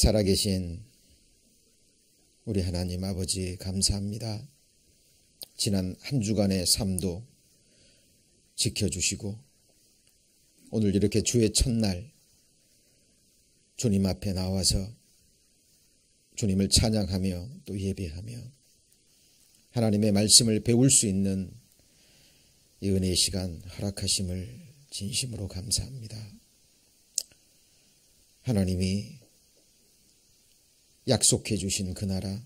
살아계신 우리 하나님 아버지 감사합니다. 지난 한 주간의 삶도 지켜주시고 오늘 이렇게 주의 첫날 주님 앞에 나와서 주님을 찬양하며 또 예배하며 하나님의 말씀을 배울 수 있는 이 은혜의 시간 허락하심을 진심으로 감사합니다. 하나님이 약속해 주신 그 나라,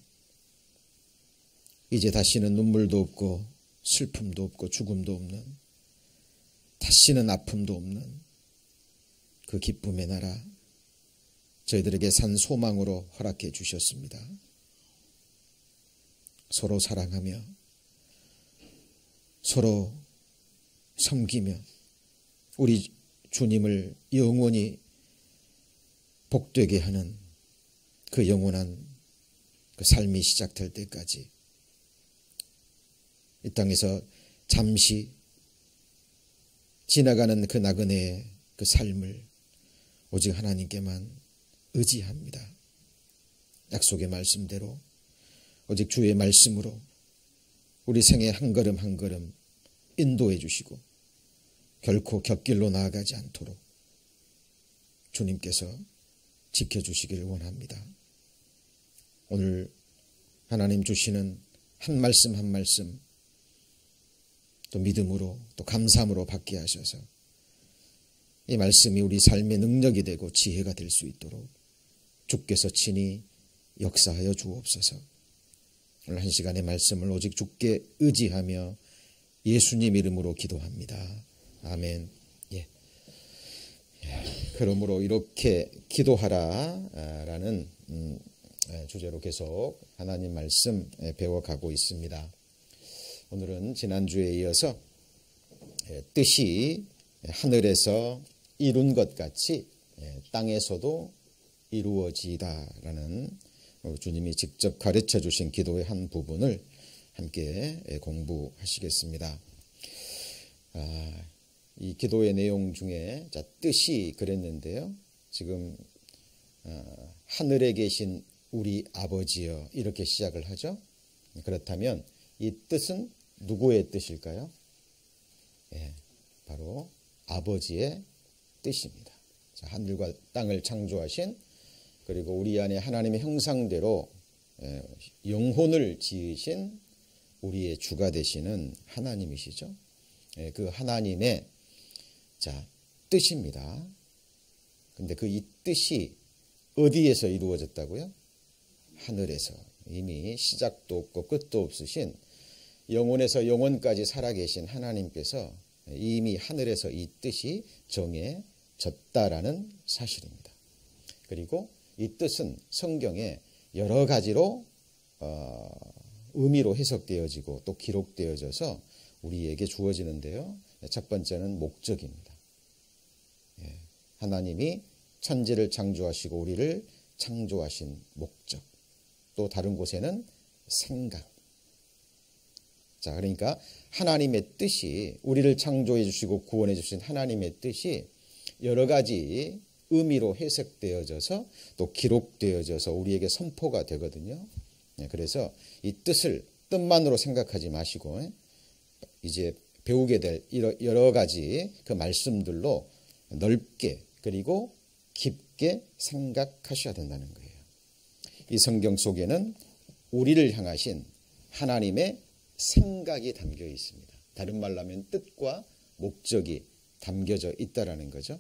이제 다시는 눈물도 없고 슬픔도 없고 죽음도 없는, 다시는 아픔도 없는 그 기쁨의 나라, 저희들에게 산 소망으로 허락해 주셨습니다. 서로 사랑하며 서로 섬기며 우리 주님을 영원히 복되게 하는 그 영원한 그 삶이 시작될 때까지 이 땅에서 잠시 지나가는 그 나그네의 그 삶을 오직 하나님께만 의지합니다. 약속의 말씀대로 오직 주의 말씀으로 우리 생애 한 걸음 한 걸음 인도해 주시고 결코 곁길로 나아가지 않도록 주님께서 지켜주시길 원합니다. 오늘 하나님 주시는 한 말씀 한 말씀 또 믿음으로 또 감사함으로 받게 하셔서 이 말씀이 우리 삶의 능력이 되고 지혜가 될 수 있도록 주께서 친히 역사하여 주옵소서. 오늘 한 시간의 말씀을 오직 주께 의지하며 예수님 이름으로 기도합니다. 아멘. 예. 그러므로 이렇게 기도하라라는 주제로 계속 하나님 말씀 배워가고 있습니다. 오늘은 지난주에 이어서 뜻이 하늘에서 이룬 것 같이 땅에서도 이루어지다라는 주님이 직접 가르쳐 주신 기도의 한 부분을 함께 공부하시겠습니다. 이 기도의 내용 중에 뜻이 그랬는데요. 지금 하늘에 계신 우리 아버지여 이렇게 시작을 하죠. 그렇다면 이 뜻은 누구의 뜻일까요? 바로 아버지의 뜻입니다. 하늘과 땅을 창조하신, 그리고 우리 안에 하나님의 형상대로 영혼을 지으신 우리의 주가 되시는 하나님이시죠. 그 하나님의 뜻입니다. 근데 그 이 뜻이 어디에서 이루어졌다고요? 하늘에서. 이미 시작도 없고 끝도 없으신 영원에서 영원까지 살아계신 하나님께서 이미 하늘에서 이 뜻이 정해졌다라는 사실입니다. 그리고 이 뜻은 성경에 여러 가지로 의미로 해석되어지고 또 기록되어져서 우리에게 주어지는데요. 첫 번째는 목적입니다. 하나님이 천지를 창조하시고 우리를 창조하신 목적. 또 다른 곳에는 생각. 그러니까 하나님의 뜻이, 우리를 창조해 주시고 구원해 주신 하나님의 뜻이 여러 가지 의미로 해석되어져서 또 기록되어져서 우리에게 선포가 되거든요. 그래서 이 뜻만으로 생각하지 마시고 이제 배우게 될 여러 가지 그 말씀들로 넓게 그리고 깊게 생각하셔야 된다는 거예요. 이 성경 속에는 우리를 향하신 하나님의 생각이 담겨 있습니다. 다른 말로 하면 뜻과 목적이 담겨져 있다라는 거죠.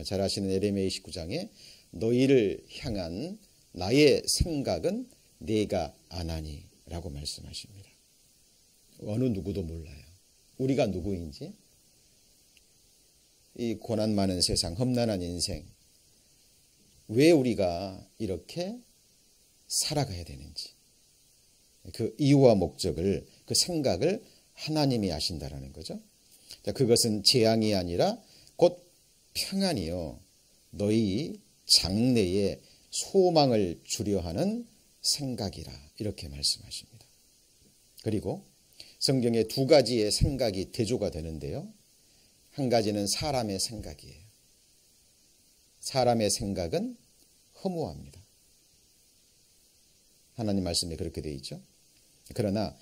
잘 아시는 예레미야 29장에 너희를 향한 나의 생각은 내가 아나니 라고 말씀하십니다. 어느 누구도 몰라요. 우리가 누구인지, 이 고난 많은 세상, 험난한 인생, 왜 우리가 이렇게 살아가야 되는지, 그 이유와 목적을, 그 생각을 하나님이 아신다라는 거죠. 그것은 재앙이 아니라 곧 평안이요 너희 장래에 소망을 주려 하는 생각이라 이렇게 말씀하십니다. 그리고 성경에 두 가지의 생각이 대조가 되는데요. 한 가지는 사람의 생각이에요. 사람의 생각은 허무합니다. 하나님 말씀에 그렇게 되어 있죠. 그러나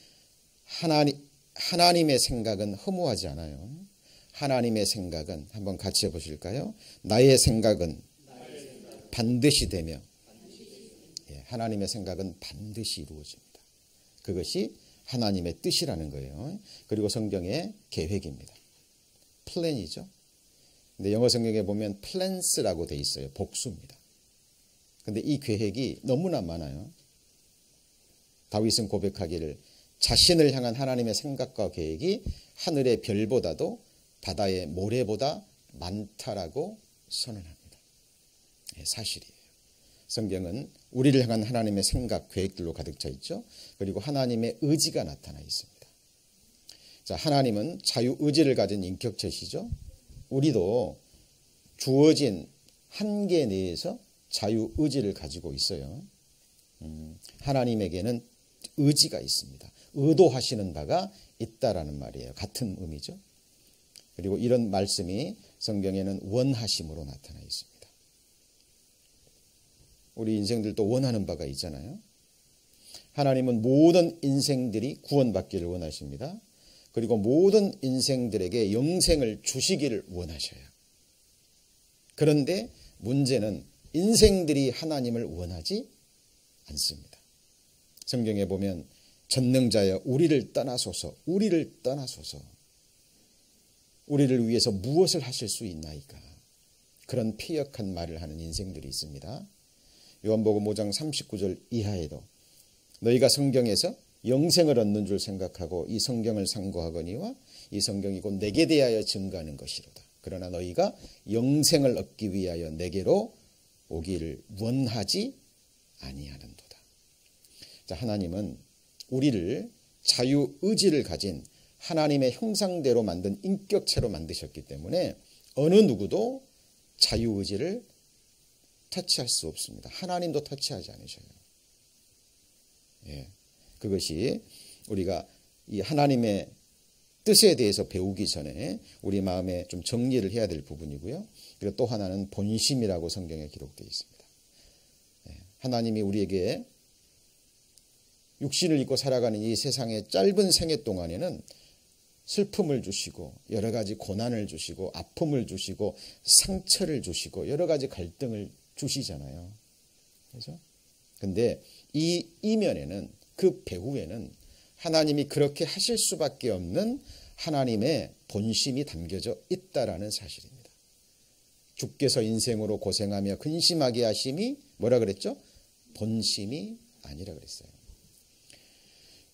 하나님의 생각은 허무하지 않아요. 하나님의 생각은 한번 같이 해보실까요? 나의 생각은 반드시 되며, 하나님의 생각은 반드시 이루어집니다. 그것이 하나님의 뜻이라는 거예요. 그리고 성경의 계획입니다. 플랜이죠. 근데 영어 성경에 보면 플랜스라고 돼 있어요. 복수입니다. 근데 이 계획이 너무나 많아요. 다윗은 고백하기를 자신을 향한 하나님의 생각과 계획이 하늘의 별보다도 바다의 모래보다 많다라고 선언합니다. 사실이에요. 성경은 우리를 향한 하나님의 생각, 계획들로 가득 차 있죠. 그리고 하나님의 의지가 나타나 있습니다. 자, 하나님은 자유의지를 가진 인격체시죠. 우리도 주어진 한계 내에서 자유의지를 가지고 있어요. 하나님에게는 의지가 있습니다. 의도하시는 바가 있다라는 말이에요. 같은 의미죠. 그리고 이런 말씀이 성경에는 원하심으로 나타나 있습니다. 우리 인생들도 원하는 바가 있잖아요. 하나님은 모든 인생들이 구원받기를 원하십니다. 그리고 모든 인생들에게 영생을 주시기를 원하셔요. 그런데 문제는 인생들이 하나님을 원하지 않습니다. 성경에 보면 전능자여 우리를 떠나소서, 우리를 떠나소서, 우리를 위해서 무엇을 하실 수 있나이까, 그런 피역한 말을 하는 인생들이 있습니다. 요한복음 5장 39절 이하에도 너희가 성경에서 영생을 얻는 줄 생각하고 이 성경을 상고하거니와 이 성경이 곧 내게 대하여 증거하는 것이로다. 그러나 너희가 영생을 얻기 위하여 내게로 오기를 원하지 아니하는도다. 자, 하나님은 우리를 자유의지를 가진 하나님의 형상대로 만든 인격체로 만드셨기 때문에 어느 누구도 자유의지를 터치할 수 없습니다. 하나님도 터치하지 않으셔요. 그것이 우리가 이 하나님의 뜻에 대해서 배우기 전에 우리 마음에 좀 정리를 해야 될 부분이고요. 그리고 또 하나는 본심이라고 성경에 기록되어 있습니다. 하나님이 우리에게 육신을 입고 살아가는 이 세상의 짧은 생애 동안에는 슬픔을 주시고 여러 가지 고난을 주시고 아픔을 주시고 상처를 주시고 여러 가지 갈등을 주시잖아요. 그렇죠? 근데 이 이면에는, 그 배후에는 하나님이 그렇게 하실 수밖에 없는 하나님의 본심이 담겨져 있다라는 사실입니다. 주께서 인생으로 고생하며 근심하게 하심이 뭐라 그랬죠? 본심이 아니라 그랬어요.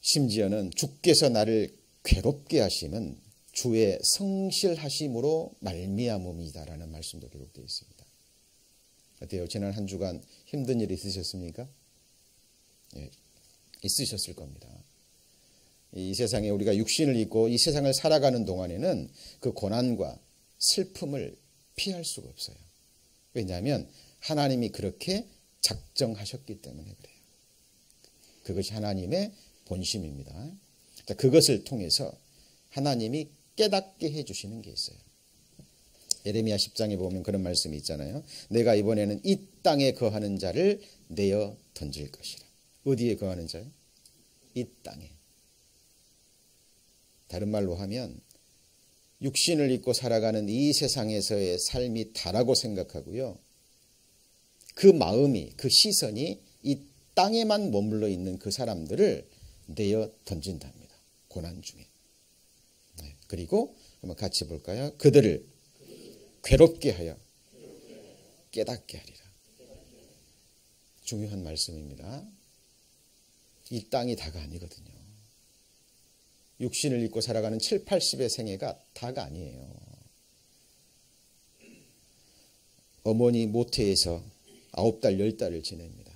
심지어는 주께서 나를 괴롭게 하심은 주의 성실하심으로 말미암음이다라는 말씀도 기록되어 있습니다. 어때요? 지난 한 주간 힘든 일 있으셨습니까? 있으셨을 겁니다. 이 세상에 우리가 육신을 입고 이 세상을 살아가는 동안에는 그 고난과 슬픔을 피할 수가 없어요. 왜냐하면 하나님이 그렇게 작정하셨기 때문에 그래요. 그것이 하나님의 본심입니다. 자, 그것을 통해서 하나님이 깨닫게 해주시는 게 있어요. 예레미야 10장에 보면 그런 말씀이 있잖아요. 내가 이번에는 이 땅에 거하는 자를 내어 던질 것이라. 어디에 거하는 자요? 이 땅에. 다른 말로 하면 육신을 입고 살아가는 이 세상에서의 삶이 다라고 생각하고요. 그 마음이, 그 시선이 이 땅에만 머물러 있는 그 사람들을 내어 던진답니다. 고난 중에. 그리고 한번 같이 볼까요? 그들을 괴롭게 하여 깨닫게 하리라. 중요한 말씀입니다. 이 땅이 다가 아니거든요. 육신을 입고 살아가는 7, 80의 생애가 다가 아니에요. 어머니 모태에서 9달, 10달을 지냅니다.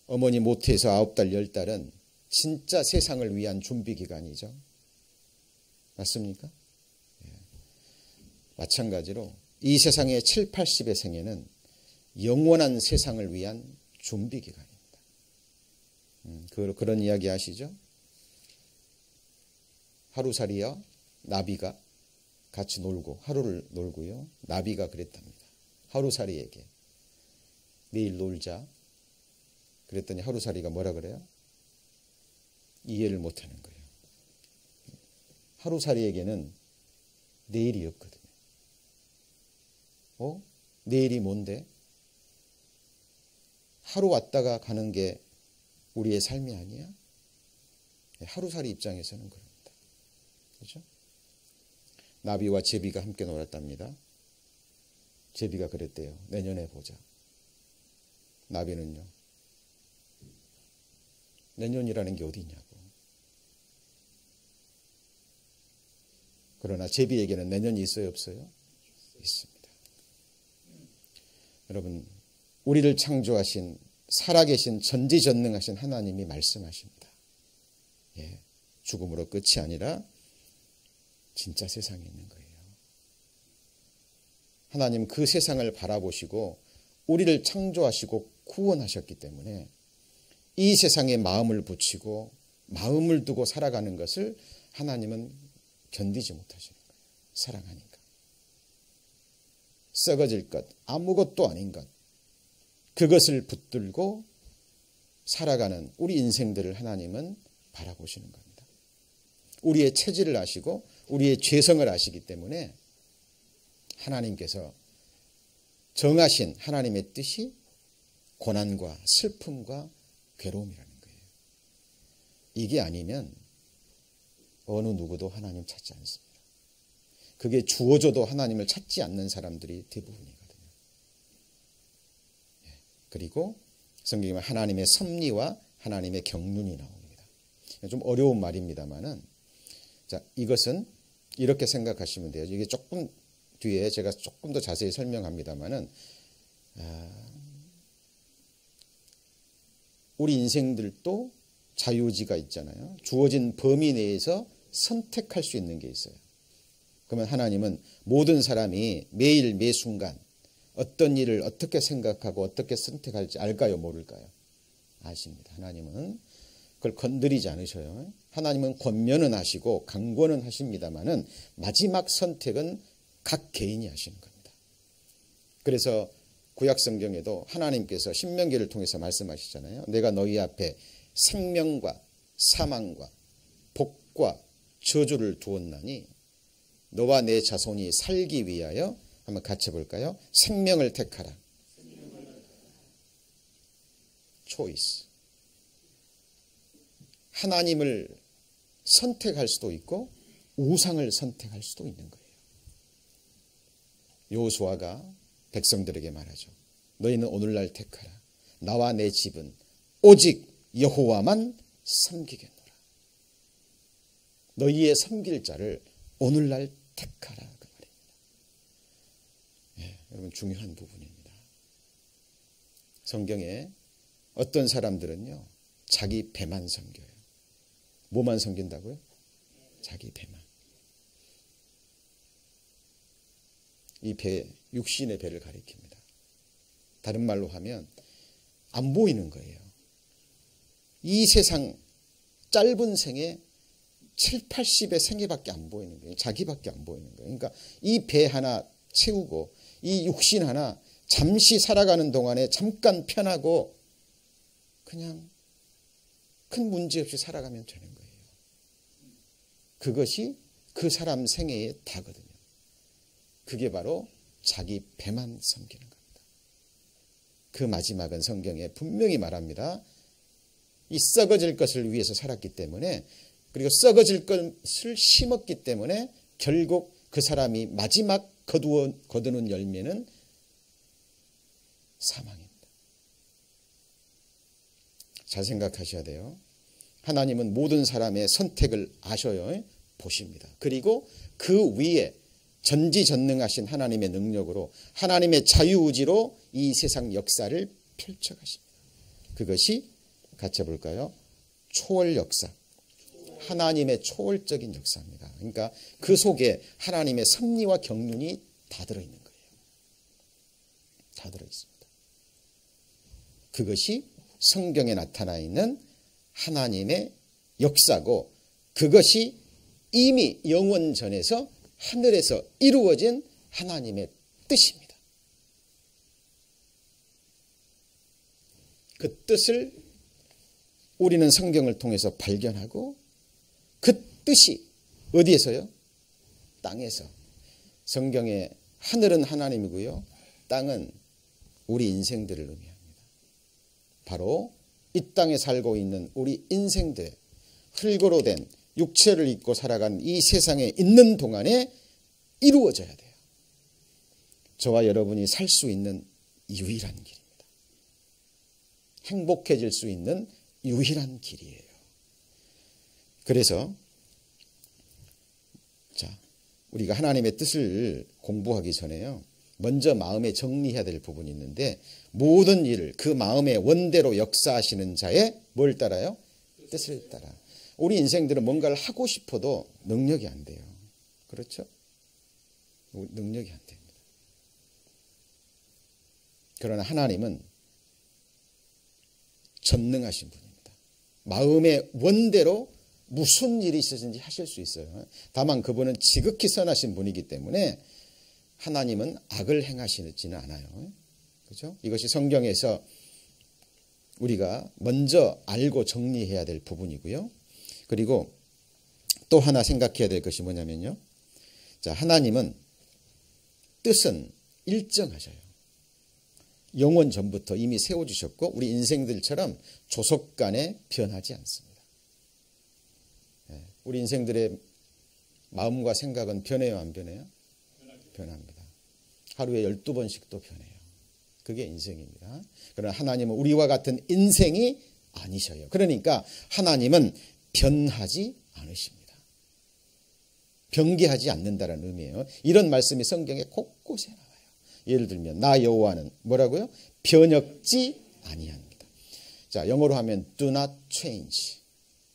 어머니 모태에서 9달, 10달은 진짜 세상을 위한 준비 기간이죠. 맞습니까? 마찬가지로 이 세상의 7, 80의 생애는 영원한 세상을 위한 준비 기간입니다. 그런 이야기 아시죠? 하루살이와 나비가 같이 놀고 하루를 놀고요. 나비가 그랬답니다. 하루살이에게 내일 놀자. 그랬더니 하루살이가 뭐라 그래요? 이해를 못하는 거예요. 하루살이에게는 내일이 없거든요. 내일이 뭔데? 하루 왔다가 가는 게 우리의 삶이 아니야? 하루살이 입장에서는 그럽니다. 그렇죠? 나비와 제비가 함께 놀았답니다. 제비가 그랬대요. 내년에 보자. 나비는요. 내년이라는 게 어디 있냐고. 그러나 제비에게는 내년이 있어요, 없어요? 있습니다. 여러분, 우리를 창조하신 살아계신 전지전능하신 하나님이 말씀하십니다. 죽음으로 끝이 아니라 진짜 세상에 있는 거예요. 하나님 그 세상을 바라보시고 우리를 창조하시고 구원하셨기 때문에 이 세상에 마음을 붙이고 마음을 두고 살아가는 것을 하나님은 견디지 못하시는 거예요. 사랑하니까. 썩어질 것, 아무것도 아닌 것, 그것을 붙들고 살아가는 우리 인생들을 하나님은 바라보시는 겁니다. 우리의 체질을 아시고 우리의 죄성을 아시기 때문에 하나님께서 정하신 하나님의 뜻이 고난과 슬픔과 괴로움이라는 거예요. 이게 아니면 어느 누구도 하나님 찾지 않습니다. 그게 주어져도 하나님을 찾지 않는 사람들이 대부분이거든요. 그리고 성경에 하나님의 섭리와 하나님의 경륜이 나옵니다. 좀 어려운 말입니다만은, 자, 이것은 이렇게 생각하시면 돼요. 이게 조금 뒤에 제가 조금 더 자세히 설명합니다만은, 우리 인생들도 자유의지가 있잖아요. 주어진 범위 내에서 선택할 수 있는 게 있어요. 그러면 하나님은 모든 사람이 매일 매순간 어떤 일을 어떻게 생각하고 어떻게 선택할지 알까요? 모를까요? 아십니다. 하나님은 그걸 건드리지 않으셔요. 하나님은 권면은 하시고 강권은 하십니다만은 마지막 선택은 각 개인이 하시는 겁니다. 그래서 구약 성경에도 하나님께서 신명기를 통해서 말씀하시잖아요. 내가 너희 앞에 생명과 사망과 복과 저주를 두었나니 너와 내 자손이 살기 위하여, 한번 같이 볼까요? 생명을 택하라. 초이스. 하나님을 선택할 수도 있고 우상을 선택할 수도 있는 거예요. 여호수아가 백성들에게 말하죠. 너희는 오늘날 택하라. 나와 내 집은 오직 여호와만 섬기겠노라. 너희의 섬길 자를 오늘날 택하라. 그 말입니다. 여러분, 중요한 부분입니다. 성경에 어떤 사람들은요, 자기 배만 섬겨요. 뭐만 섬긴다고요? 자기 배만. 이 배, 육신의 배를 가리킵니다. 다른 말로 하면 안 보이는 거예요. 이 세상 짧은 생에 7, 80의 생애밖에 안 보이는 거예요. 자기밖에 안 보이는 거예요. 그러니까 이 배 하나 채우고 이 육신 하나 잠시 살아가는 동안에 잠깐 편하고 그냥 큰 문제 없이 살아가면 되는 거예요. 그것이 그 사람 생애의 다거든요. 그게 바로 자기 배만 섬기는 겁니다. 그 마지막은 성경에 분명히 말합니다. 이 썩어질 것을 위해서 살았기 때문에, 그리고 썩어질 것을 심었기 때문에 결국 그 사람이 마지막 거두는 열매는 사망입니다. 잘 생각하셔야 돼요. 하나님은 모든 사람의 선택을 아셔요. 보십니다. 그리고 그 위에 전지전능하신 하나님의 능력으로, 하나님의 자유의지로 이 세상 역사를 펼쳐가십니다. 그것이 같이 볼까요? 초월 역사. 하나님의 초월적인 역사입니다. 그러니까 그 속에 하나님의 섭리와 경륜이 다 들어있는 거예요. 다 들어있습니다. 그것이 성경에 나타나 있는 하나님의 역사고, 그것이 이미 영원 전에서 하늘에서 이루어진 하나님의 뜻입니다. 그 뜻을 우리는 성경을 통해서 발견하고 그 뜻이 어디에서요? 땅에서. 성경의 하늘은 하나님이고요. 땅은 우리 인생들을 의미합니다. 바로 이 땅에 살고 있는 우리 인생들, 흙으로 된 육체를 입고 살아간 이 세상에 있는 동안에 이루어져야 돼요. 저와 여러분이 살 수 있는 유일한 길입니다. 행복해질 수 있는 유일한 길이에요. 그래서 우리가 하나님의 뜻을 공부하기 전에요, 먼저 마음에 정리해야 될 부분이 있는데, 모든 일을 그 마음의 원대로 역사하시는 자의 뭘 따라요? 뜻을 따라. 우리 인생들은 뭔가를 하고 싶어도 능력이 안 돼요. 그렇죠? 능력이 안 됩니다. 그러나 하나님은 전능하신 분입니다. 마음의 원대로 무슨 일이 있으신지 하실 수 있어요. 다만 그분은 지극히 선하신 분이기 때문에 하나님은 악을 행하시지는 않아요. 그렇죠? 이것이 성경에서 우리가 먼저 알고 정리해야 될 부분이고요. 그리고 또 하나 생각해야 될 것이 뭐냐면요. 자, 하나님은 뜻은 일정하셔요. 영원 전부터 이미 세워주셨고 우리 인생들처럼 조속간에 변하지 않습니다. 우리 인생들의 마음과 생각은 변해요, 안 변해요? 변합니다. 하루에 12번씩도 변해요. 그게 인생입니다. 그러나 하나님은 우리와 같은 인생이 아니셔요. 그러니까 하나님은 변하지 않으십니다. 변개하지 않는다는 의미예요. 이런 말씀이 성경에 곳곳에 나와요. 예를 들면 나 여호와는 뭐라고요? 변혁지 아니합니다. 자, 영어로 하면 do not change.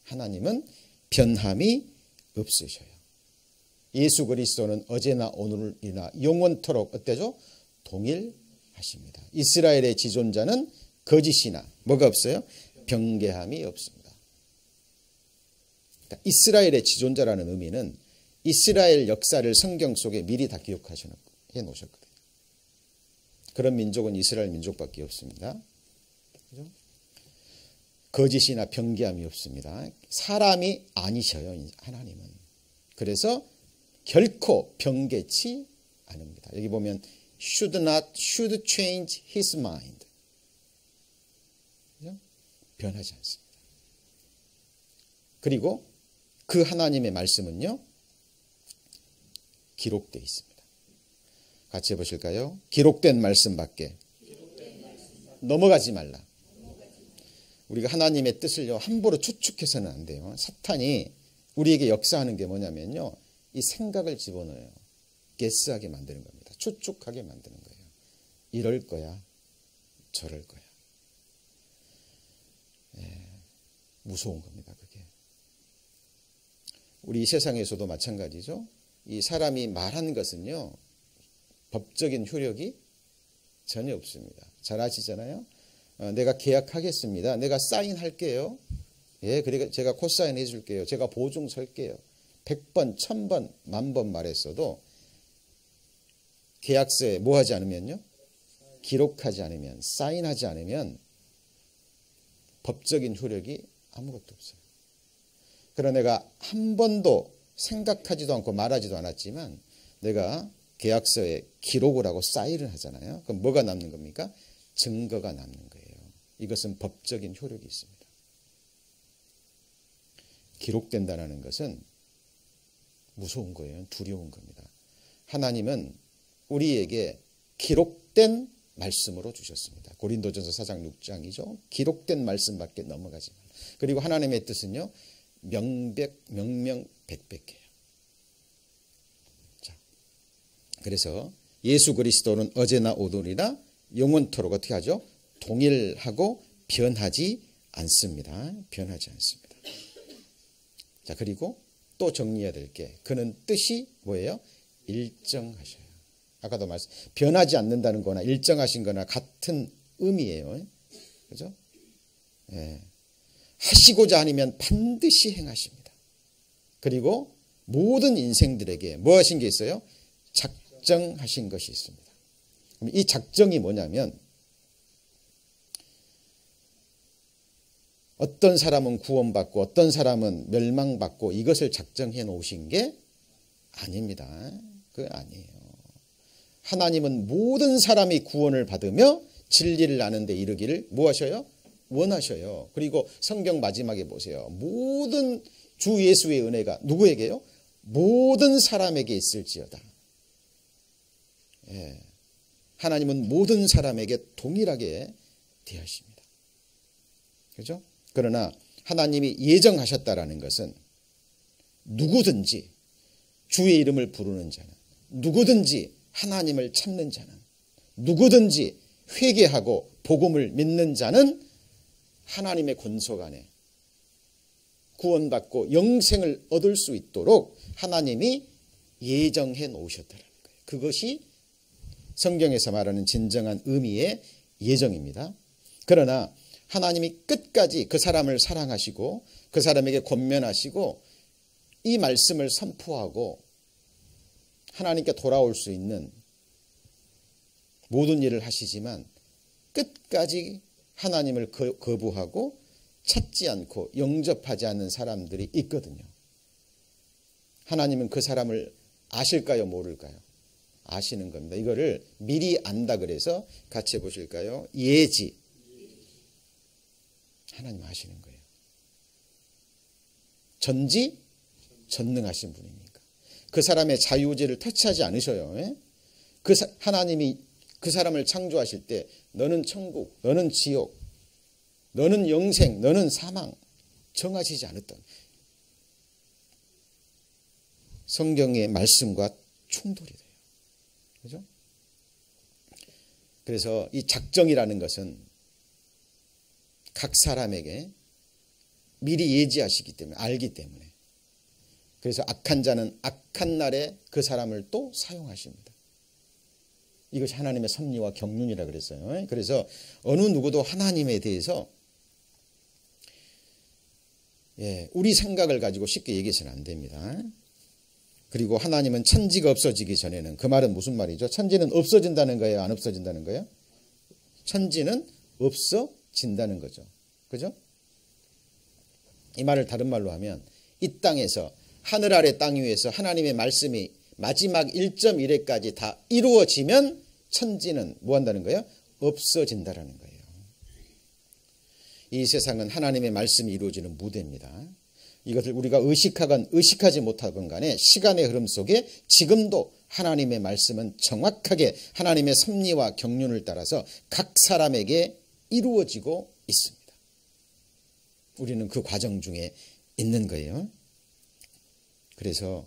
하나님은 변함이 없으셔요. 예수 그리스도는 어제나 오늘이나 영원토록 어때죠? 동일하십니다. 이스라엘의 지존자는 거짓이나 뭐가 없어요? 변개함이 없습니다. 그러니까 이스라엘의 지존자라는 의미는 이스라엘 역사를 성경 속에 미리 다 기억해 놓으셨거든요. 그런 민족은 이스라엘 민족밖에 없습니다. 그렇죠? 거짓이나 변개함이 없습니다. 사람이 아니셔요, 하나님은. 그래서 결코 변개치 않습니다. 여기 보면 should change his mind. 그렇죠? 변하지 않습니다. 그리고 그 하나님의 말씀은요, 기록되어 있습니다. 같이 해보실까요? 기록된 말씀밖에 넘어가지 말라. 우리가 하나님의 뜻을요, 함부로 추측해서는 안 돼요. 사탄이 우리에게 역사하는 게 뭐냐면요, 이 생각을 집어넣어요. 게스하게 만드는 겁니다. 추측하게 만드는 거예요. 이럴 거야, 저럴 거야. 무서운 겁니다, 그게. 우리 세상에서도 마찬가지죠. 이 사람이 말한 것은요, 법적인 효력이 전혀 없습니다. 잘 아시잖아요. 내가 계약하겠습니다. 내가 사인할게요. 예, 그러니까 제가 코사인 해줄게요. 제가 보증 설게요. 100번, 1000번, 10,000번 말했어도 계약서에 뭐 하지 않으면요? 기록하지 않으면, 사인하지 않으면 법적인 효력이 아무것도 없어요. 그러나 내가 한 번도 생각하지도 않고 말하지도 않았지만 내가 계약서에 기록을 하고 사인을 하잖아요. 그럼 뭐가 남는 겁니까? 증거가 남는 거예요. 이것은 법적인 효력이 있습니다. 기록된다는 것은 무서운 거예요. 두려운 겁니다. 하나님은 우리에게 기록된 말씀으로 주셨습니다. 고린도전서 4장 6장이죠. 기록된 말씀밖에 넘어가지 말라. 그리고 하나님의 뜻은요, 명명백백해요. 자, 그래서 예수 그리스도는 어제나 오늘이나 영원토록 어떻게 하죠? 동일하고 변하지 않습니다. 변하지 않습니다. 자, 그리고 또 정리해야 될 게, 그는 뜻이 뭐예요? 일정하셔요. 아까도 말씀, 변하지 않는다는 거나 일정하신 거나 같은 의미예요. 그죠? 예. 하시고자 하면 반드시 행하십니다. 그리고 모든 인생들에게 뭐 하신 게 있어요? 작정하신 것이 있습니다. 그럼 이 작정이 뭐냐면, 어떤 사람은 구원받고 어떤 사람은 멸망받고 이것을 작정해 놓으신 게 아닙니다. 그건 아니에요. 하나님은 모든 사람이 구원을 받으며 진리를 아는 데 이르기를 뭐 하셔요? 원하셔요. 그리고 성경 마지막에 보세요. 모든 주 예수의 은혜가 누구에게요? 모든 사람에게 있을지어다. 예. 하나님은 모든 사람에게 동일하게 대하십니다. 그렇죠? 그러나 하나님이 예정하셨다라는 것은 누구든지 주의 이름을 부르는 자는, 누구든지 하나님을 찾는 자는, 누구든지 회개하고 복음을 믿는 자는 하나님의 권속 안에 구원받고 영생을 얻을 수 있도록 하나님이 예정해 놓으셨다는 거예요. 그것이 성경에서 말하는 진정한 의미의 예정입니다. 그러나 하나님이 끝까지 그 사람을 사랑하시고 그 사람에게 권면하시고 이 말씀을 선포하고 하나님께 돌아올 수 있는 모든 일을 하시지만 끝까지 하나님을 거부하고 찾지 않고 영접하지 않는 사람들이 있거든요. 하나님은 그 사람을 아실까요? 모를까요? 아시는 겁니다. 이거를 미리 안다 그래서 같이 해보실까요? 예지. 하나님 아시는 거예요. 전지 전능하신 분이니까. 그 사람의 자유의지를 터치하지 않으셔요. 하나님이 그 사람을 창조하실 때 너는 천국, 너는 지옥, 너는 영생, 너는 사망 정하시지 않았던 성경의 말씀과 충돌이 돼요. 그렇죠? 그래서 이 작정이라는 것은 각 사람에게 미리 예지하시기 때문에, 알기 때문에. 그래서 악한 자는 악한 날에 그 사람을 또 사용하십니다. 이것이 하나님의 섭리와 경륜이라 그랬어요. 그래서 어느 누구도 하나님에 대해서 우리 생각을 가지고 쉽게 얘기해서는 안 됩니다. 그리고 하나님은 천지가 없어지기 전에는, 그 말은 무슨 말이죠? 천지는 없어진다는 거예요? 안 없어진다는 거예요? 천지는 없어진다는 거죠. 그죠? 이 말을 다른 말로 하면 이 땅에서, 하늘 아래 땅 위에서 하나님의 말씀이 마지막 1.1회까지 다 이루어지면 천지는 뭐 한다는 거예요? 없어진다라는 거예요. 이 세상은 하나님의 말씀이 이루어지는 무대입니다. 이것을 우리가 의식하건 의식하지 못하건 간에 시간의 흐름 속에 지금도 하나님의 말씀은 정확하게 하나님의 섭리와 경륜을 따라서 각 사람에게 이루어지고 있습니다. 우리는 그 과정 중에 있는 거예요. 그래서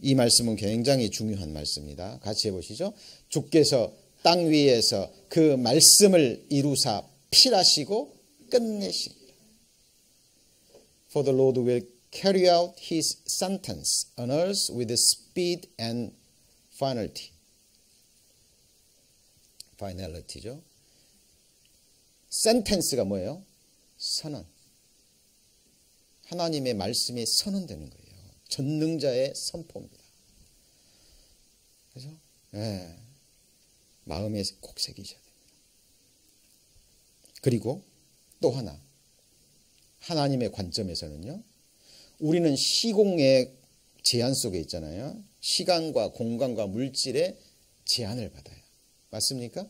이 말씀은 굉장히 중요한 말씀입니다. 같이 해보시죠. 주께서 땅 위에서 그 말씀을 이루사 필하시고 끝내시리라. For the Lord will carry out his sentence on earth with speed and finality. finality죠. sentence가 뭐예요? 선언. 하나님의 말씀이 선언되는 거예요. 전능자의 선포입니다. 그래서 마음에 꼭 새기셔야 됩니다. 그리고 또 하나, 하나님의 관점에서는요, 우리는 시공의 제한 속에 있잖아요. 시간과 공간과 물질의 제한을 받아요. 맞습니까?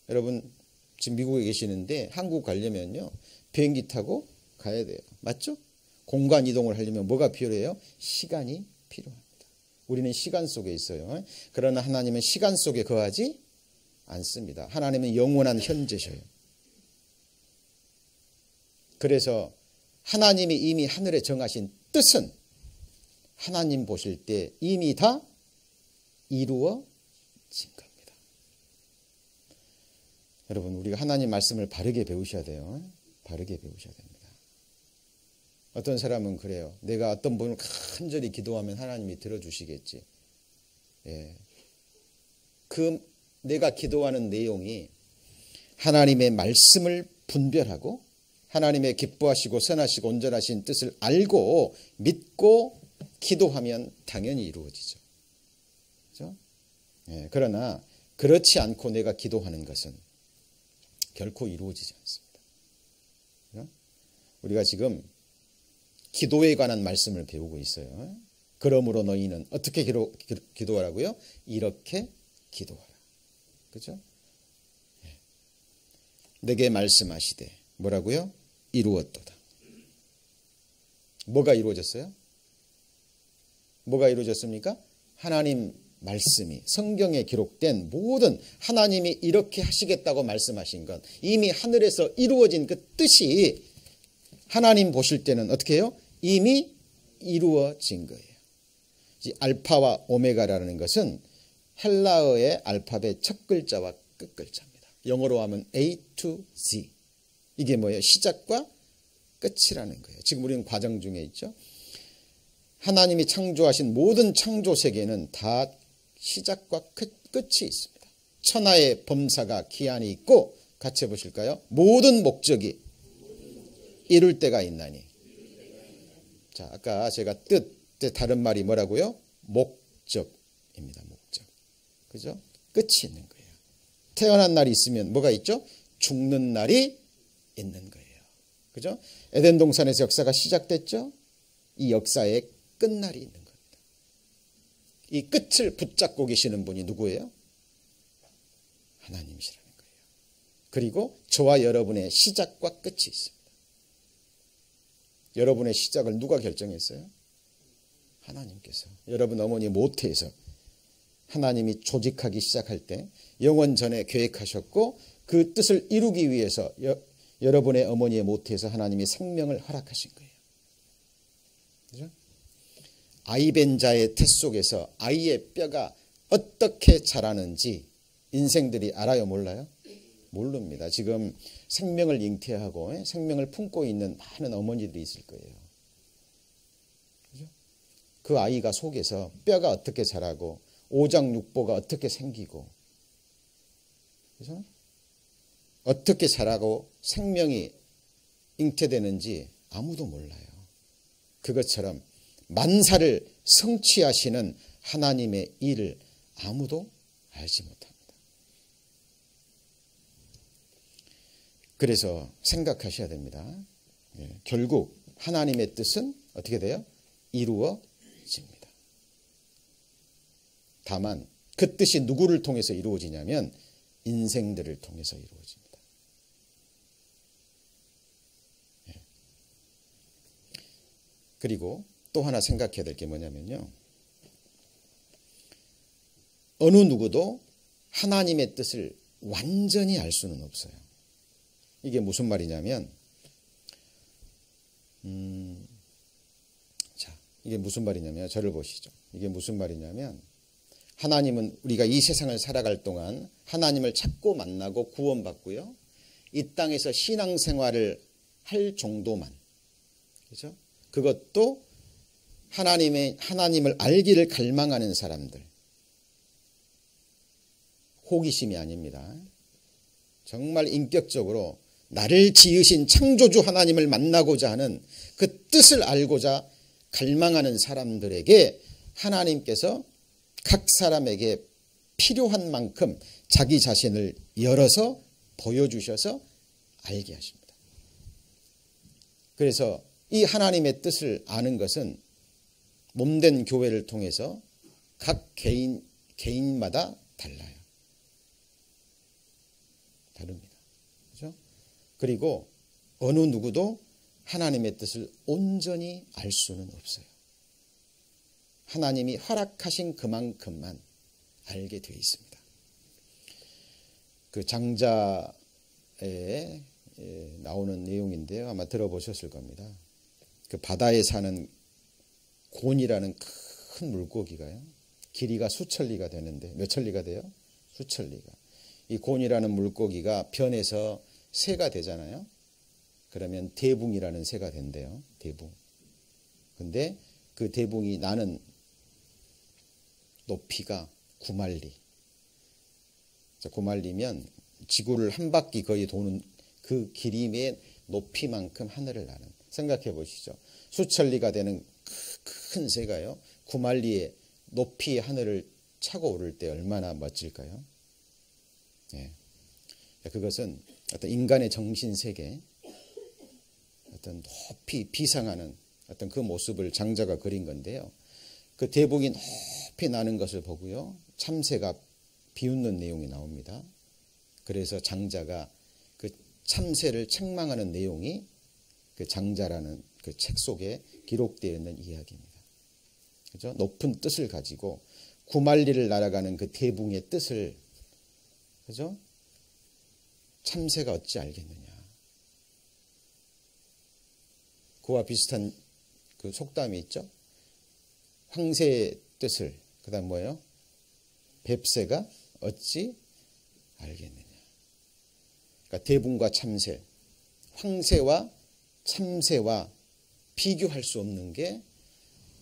여러분 지금 미국에 계시는데 한국 가려면요 비행기 타고 가야 돼요. 맞죠? 공간 이동을 하려면 뭐가 필요해요? 시간이 필요합니다. 우리는 시간 속에 있어요. 그러나 하나님은 시간 속에 거하지 않습니다. 하나님은 영원한 현재셔요. 그래서 하나님이 이미 하늘에 정하신 뜻은 하나님 보실 때 이미 다 이루어진 겁니다. 여러분, 우리가 하나님 말씀을 바르게 배우셔야 돼요. 바르게 배우셔야 됩니다. 어떤 사람은 그래요. 내가 어떤 분을 간절히 기도하면 하나님이 들어주시겠지. 그 내가 기도하는 내용이 하나님의 말씀을 분별하고 하나님의 기뻐하시고 선하시고 온전하신 뜻을 알고 믿고 기도하면 당연히 이루어지죠. 그렇죠? 그러나 그렇지 않고 내가 기도하는 것은 결코 이루어지지 않습니다. 그렇죠? 우리가 지금 기도에 관한 말씀을 배우고 있어요. 그러므로 너희는 어떻게 기도하라고요? 이렇게 기도하라. 그죠? 내게 말씀하시되 뭐라고요? 이루었도다. 뭐가 이루어졌어요? 뭐가 이루어졌습니까? 하나님 말씀이 성경에 기록된 모든 하나님이 이렇게 하시겠다고 말씀하신 것 이미 하늘에서 이루어진 그 뜻이 하나님 보실 때는 어떻게 해요? 이미 이루어진 거예요. 이 알파와 오메가라는 것은 헬라어의 알파벳 첫 글자와 끝 글자입니다. 영어로 하면 A to Z. 이게 뭐예요? 시작과 끝이라는 거예요. 지금 우리는 과정 중에 있죠. 하나님이 창조하신 모든 창조 세계는 다 시작과 끝이 있습니다. 천하의 범사가 기한이 있고 같이 해보실까요? 모든 목적이 이룰 때가 있나니. 자, 아까 제가 뜻 다른 말이 뭐라고요? 목적입니다. 목적. 그죠? 끝이 있는 거예요. 태어난 날이 있으면 뭐가 있죠? 죽는 날이 있는 거예요. 그죠? 에덴 동산에서 역사가 시작됐죠? 이 역사의 끝날이 있는 겁니다. 이 끝을 붙잡고 계시는 분이 누구예요? 하나님이시라는 거예요. 그리고 저와 여러분의 시작과 끝이 있습니다. 여러분의 시작을 누가 결정했어요? 하나님께서. 여러분 어머니 모태에서 하나님이 조직하기 시작할 때 영원 전에 계획하셨고 그 뜻을 이루기 위해서 여러분의 어머니의 모태에서 하나님이 생명을 허락하신 거예요. 그죠? 아이 벤 자의 태 속에서 아이의 뼈가 어떻게 자라는지 인생들이 알아요? 몰라요? 모릅니다. 지금 생명을 잉태하고 생명을 품고 있는 많은 어머니들이 있을 거예요. 그죠? 그 아이가 속에서 뼈가 어떻게 자라고 오장육부가 어떻게 생기고 그죠? 어떻게 자라고 생명이 잉태되는지 아무도 몰라요. 그것처럼 만사를 성취하시는 하나님의 일을 아무도 알지 못합니다. 그래서 생각하셔야 됩니다. 결국 하나님의 뜻은 어떻게 돼요? 이루어집니다. 다만 그 뜻이 누구를 통해서 이루어지냐면 인생들을 통해서 이루어집니다. 그리고 또 하나 생각해야 될 게 뭐냐면요. 어느 누구도 하나님의 뜻을 완전히 알 수는 없어요. 이게 무슨 말이냐면 자, 이게 무슨 말이냐면 저를 보시죠. 이게 무슨 말이냐면 하나님은 우리가 이 세상을 살아갈 동안 하나님을 찾고 만나고 구원받고요. 이 땅에서 신앙생활을 할 정도만. 그렇죠? 그것도 하나님을 알기를 갈망하는 사람들. 호기심이 아닙니다. 정말 인격적으로 나를 지으신 창조주 하나님을 만나고자 하는 그 뜻을 알고자 갈망하는 사람들에게 하나님께서 각 사람에게 필요한 만큼 자기 자신을 열어서 보여주셔서 알게 하십니다. 그래서 이 하나님의 뜻을 아는 것은 몸된 교회를 통해서 각 개인마다 달라요. 다릅니다. 그렇죠? 그리고 어느 누구도 하나님의 뜻을 온전히 알 수는 없어요. 하나님이 허락하신 그만큼만 알게 되어 있습니다. 그 장자에 나오는 내용인데요. 아마 들어보셨을 겁니다. 그 바다에 사는 곤이라는 큰 물고기가요. 길이가 수천리가 되는데 몇 천리가 돼요? 수천리가. 이 곤이라는 물고기가 변해서 새가 되잖아요. 그러면 대붕이라는 새가 된대요. 대붕. 근데 그 대붕이 나는 높이가 9만리. 9만리면 지구를 한 바퀴 거의 도는 그 길이의 높이만큼 하늘을 나는. 생각해 보시죠. 수천리가 되는 큰 새가요. 9만리의 높이의 하늘을 차고 오를 때 얼마나 멋질까요? 네. 그것은 어떤 인간의 정신 세계, 어떤 높이 비상하는 어떤 그 모습을 장자가 그린 건데요. 그 대붕이 높이 나는 것을 보고요. 참새가 비웃는 내용이 나옵니다. 그래서 장자가 그 참새를 책망하는 내용이 그 장자라는 그 책 속에 기록되어 있는 이야기입니다. 그죠? 높은 뜻을 가지고 구만리를 날아가는 그 대붕의 뜻을, 그죠? 참새가 어찌 알겠느냐. 그와 비슷한 그 속담이 있죠. 황새의 뜻을, 그 다음 뭐예요? 뱁새가 어찌 알겠느냐. 그러니까 대붕과 참새, 황새와 참새와 비교할 수 없는 게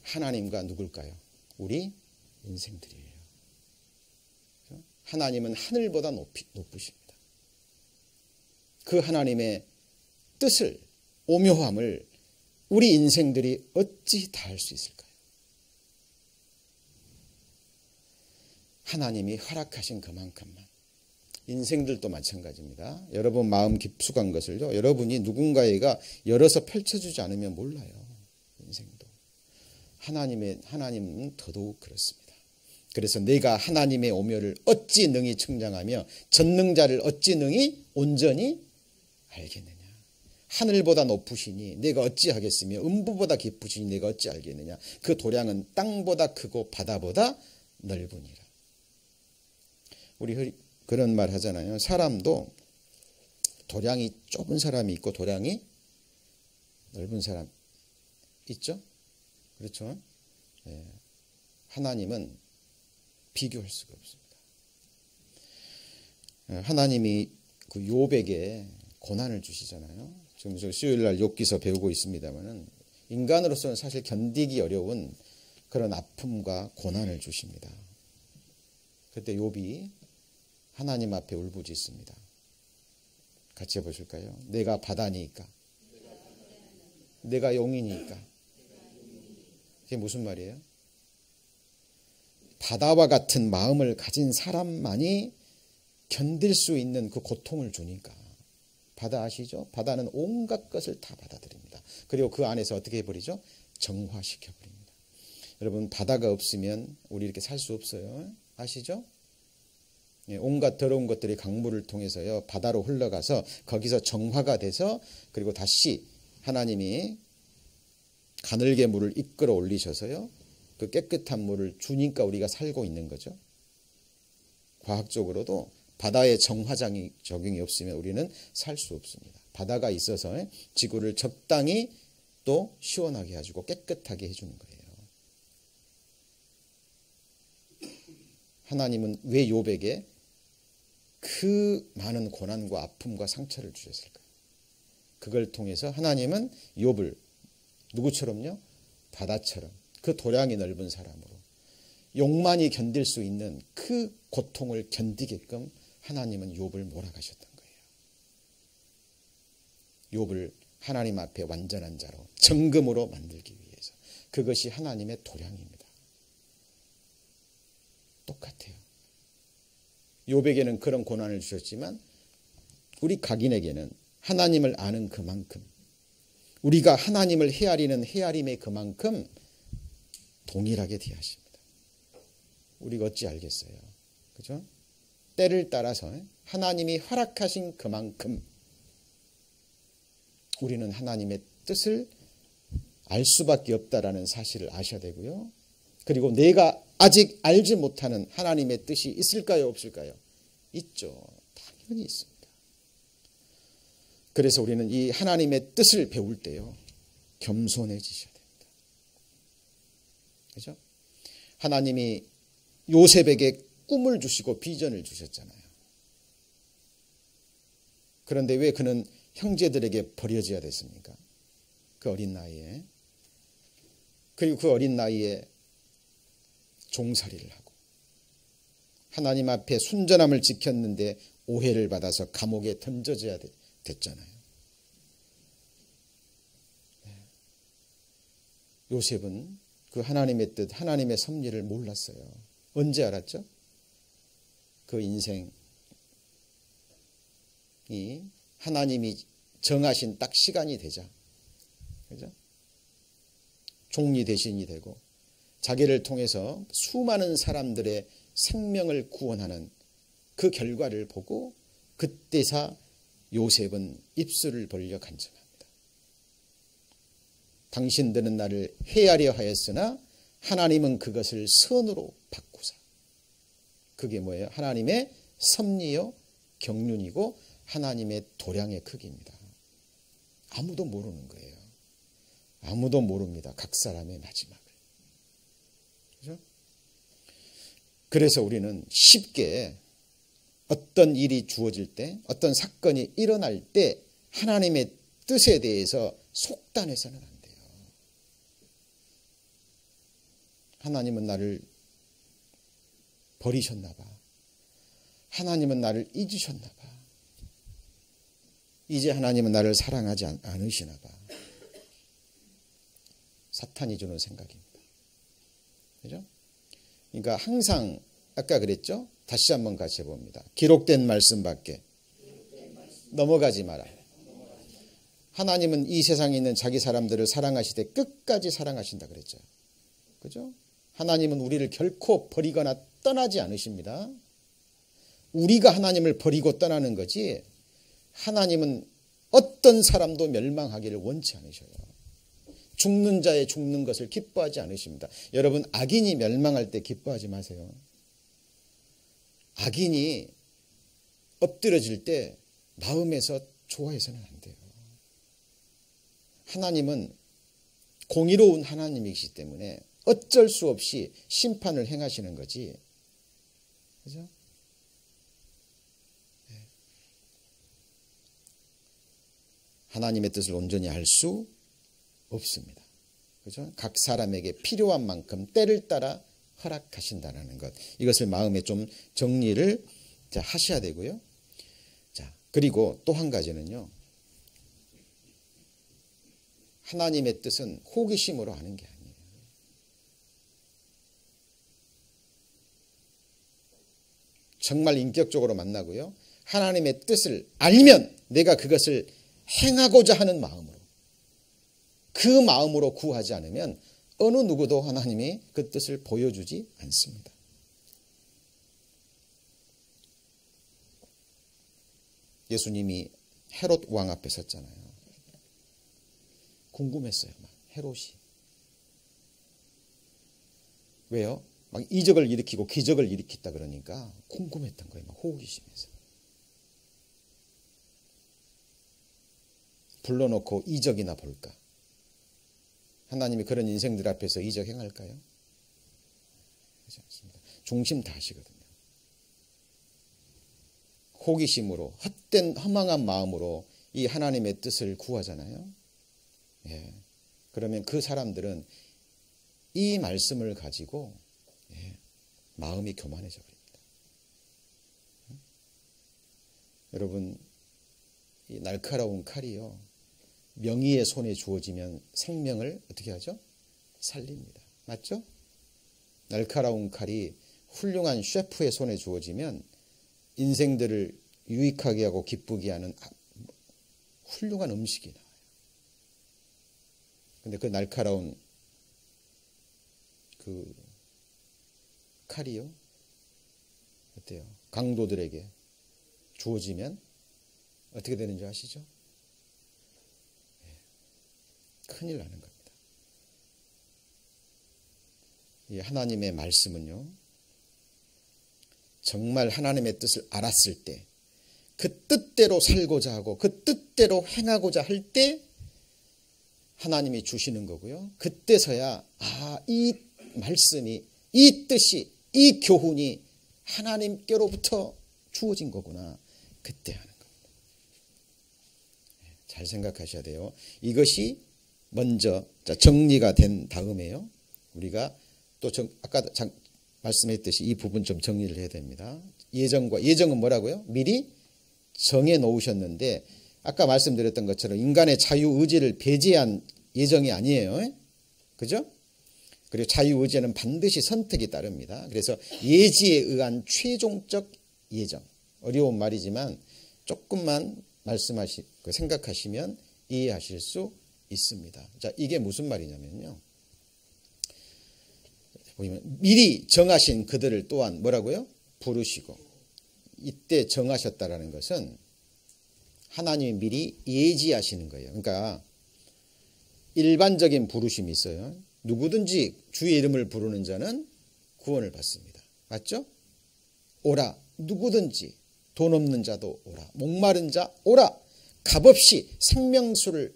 하나님과 누굴까요? 우리 인생들이에요. 하나님은 하늘보다 높으십니다. 그 하나님의 뜻을, 오묘함을 우리 인생들이 어찌 다 할 수 있을까요? 하나님이 허락하신 그만큼만. 인생들도 마찬가지입니다. 여러분 마음 깊숙한 것을요, 여러분이 누군가에게 열어서 펼쳐주지 않으면 몰라요. 인생도. 하나님은 더더욱 그렇습니다. 그래서 내가 하나님의 오묘를 어찌 능히 청량하며 전능자를 어찌 능히 온전히 알겠느냐. 하늘보다 높으시니 내가 어찌 하겠으며 음부보다 깊으시니 내가 어찌 알겠느냐. 그 도량은 땅보다 크고 바다보다 넓으니라. 우리 그런 말 하잖아요. 사람도 도량이 좁은 사람이 있고 도량이 넓은 사람 있죠? 그렇죠? 예. 하나님은 비교할 수가 없습니다. 하나님이 그 욥에게 고난을 주시잖아요. 지금 저 수요일날 욥기서 배우고 있습니다만은 인간으로서는 사실 견디기 어려운 그런 아픔과 고난을 주십니다. 그때 욥이 하나님 앞에 울부짖습니다. 같이 해보실까요? 내가 바다니까, 내가 용이니까. 이게 무슨 말이에요? 바다와 같은 마음을 가진 사람만이 견딜 수 있는 그 고통을 주니까. 바다 아시죠? 바다는 온갖 것을 다 받아들입니다. 그리고 그 안에서 어떻게 해버리죠? 정화시켜버립니다. 여러분 바다가 없으면 우리 이렇게 살 수 없어요. 아시죠? 온갖 더러운 것들이 강물을 통해서요 바다로 흘러가서 거기서 정화가 돼서 그리고 다시 하나님이 가늘게 물을 이끌어 올리셔서요 그 깨끗한 물을 주니까 우리가 살고 있는 거죠. 과학적으로도 바다에 정화장이 적용이 없으면 우리는 살 수 없습니다. 바다가 있어서 지구를 적당히 또 시원하게 해주고 깨끗하게 해주는 거예요. 하나님은 왜 욥에게 그 많은 고난과 아픔과 상처를 주셨을까요? 그걸 통해서 하나님은 욥을 누구처럼요? 바다처럼 그 도량이 넓은 사람으로 욕만이 견딜 수 있는 그 고통을 견디게끔 하나님은 욥을 몰아가셨던 거예요. 욥을 하나님 앞에 완전한 자로 정금으로 만들기 위해서. 그것이 하나님의 도량입니다. 똑같아요. 욥에게는 그런 고난을 주셨지만 우리 각인에게는 하나님을 아는 그만큼 우리가 하나님을 헤아리는 헤아림의 그만큼 동일하게 대하십니다. 우리가 어찌 알겠어요? 그죠? 때를 따라서 하나님이 허락하신 그만큼 우리는 하나님의 뜻을 알 수밖에 없다라는 사실을 아셔야 되고요. 그리고 내가 아직 알지 못하는 하나님의 뜻이 있을까요? 없을까요? 있죠. 당연히 있습니다. 그래서 우리는 이 하나님의 뜻을 배울 때요. 겸손해지셔야 됩니다. 그죠? 하나님이 요셉에게 꿈을 주시고 비전을 주셨잖아요. 그런데 왜 그는 형제들에게 버려져야 됐습니까? 그 어린 나이에. 그리고 그 어린 나이에 종살이를 하고 하나님 앞에 순전함을 지켰는데 오해를 받아서 감옥에 던져져야 됐잖아요. 요셉은 그 하나님의 뜻, 하나님의 섭리를 몰랐어요. 언제 알았죠? 그 인생이 하나님이 정하신 딱 시간이 되자 그죠? 종리 대신이 되고 자기를 통해서 수많은 사람들의 생명을 구원하는 그 결과를 보고 그때사 요셉은 입술을 벌려 간청합니다. 당신들은 나를 해하려 하였으나 하나님은 그것을 선으로 바꾸사. 그게 뭐예요? 하나님의 섭리요 경륜이고 하나님의 도량의 크기입니다. 아무도 모르는 거예요. 아무도 모릅니다. 각 사람의 마지막을. 그렇죠? 그래서 우리는 쉽게 어떤 일이 주어질 때, 어떤 사건이 일어날 때 하나님의 뜻에 대해서 속단해서는 안 돼요. 하나님은 나를 버리셨나 봐. 하나님은 나를 잊으셨나 봐. 이제 하나님은 나를 사랑하지 않으시나 봐. 사탄이 주는 생각입니다. 그죠? 그러니까 항상 아까 그랬죠? 다시 한번 같이 해봅니다. 기록된 말씀 밖에 넘어가지 마라. 하나님은 이 세상에 있는 자기 사람들을 사랑하시되 끝까지 사랑하신다 그랬죠. 그죠? 하나님은 우리를 결코 버리거나 떠나지 않으십니다. 우리가 하나님을 버리고 떠나는 거지 하나님은 어떤 사람도 멸망하기를 원치 않으셔요. 죽는 자의 죽는 것을 기뻐하지 않으십니다. 여러분, 악인이 멸망할 때 기뻐하지 마세요. 악인이 엎드려질 때 마음에서 좋아해서는 안 돼요. 하나님은 공의로운 하나님이시기 때문에 어쩔 수 없이 심판을 행하시는 거지. 그죠? 하나님의 뜻을 온전히 알 수 없습니다. 그죠? 각 사람에게 필요한 만큼 때를 따라 허락하신다는 것. 이것을 마음에 좀 정리를 하셔야 되고요. 자, 그리고 또 한 가지는요. 하나님의 뜻은 호기심으로 하는 게 아니에요. 정말 인격적으로 만나고요. 하나님의 뜻을 알면 내가 그것을 행하고자 하는 마음으로, 그 마음으로 구하지 않으면 어느 누구도 하나님이 그 뜻을 보여주지 않습니다. 예수님이 헤롯 왕 앞에 섰잖아요. 궁금했어요. 막 헤롯이. 왜요? 막 이적을 일으키고 기적을 일으켰다 그러니까 궁금했던 거예요. 막 호기심에서. 불러놓고 이적이나 볼까? 하나님이 그런 인생들 앞에서 이적 행할까요? 그렇지 않습니다. 중심 다 하시거든요. 호기심으로 헛된 허망한 마음으로 이 하나님의 뜻을 구하잖아요. 예. 그러면 그 사람들은 이 말씀을 가지고 마음이 교만해져 버립니다. 여러분, 이 날카로운 칼이요, 명의의 손에 주어지면 생명을 어떻게 하죠? 살립니다. 맞죠? 날카로운 칼이 훌륭한 셰프의 손에 주어지면 인생들을 유익하게 하고 기쁘게 하는 훌륭한 음식이 나와요. 근데 그 날카로운 그 칼이요, 어때요? 강도들에게 주어지면 어떻게 되는 줄 아시죠? 큰일 나는 겁니다. 이 하나님의 말씀은요, 정말 하나님의 뜻을 알았을 때, 그 뜻대로 살고자 하고 그 뜻대로 행하고자 할 때 하나님이 주시는 거고요. 그때서야 이 말씀이, 이 뜻이, 이 교훈이 하나님께로부터 주어진 거구나. 그때 하는 겁니다. 잘 생각하셔야 돼요. 이것이 먼저 정리가 된 다음에요, 우리가 또 아까 말씀했듯이 이 부분 좀 정리를 해야 됩니다. 예정은 뭐라고요? 미리 정해 놓으셨는데 아까 말씀드렸던 것처럼 인간의 자유의지를 배제한 예정이 아니에요. 그죠? 그리고 자유의지는 반드시 선택이 따릅니다. 그래서 예지에 의한 최종적 예정. 어려운 말이지만 조금만 생각하시면 이해하실 수 있습니다. 자, 이게 무슨 말이냐면요. 보면 미리 정하신 그들을 또한 뭐라고요? 부르시고. 이때 정하셨다라는 것은 하나님이 미리 예지하시는 거예요. 그러니까 일반적인 부르심이 있어요. 누구든지 주의 이름을 부르는 자는 구원을 받습니다. 맞죠? 오라. 누구든지 돈 없는 자도 오라. 목마른 자 오라. 값없이 생명수를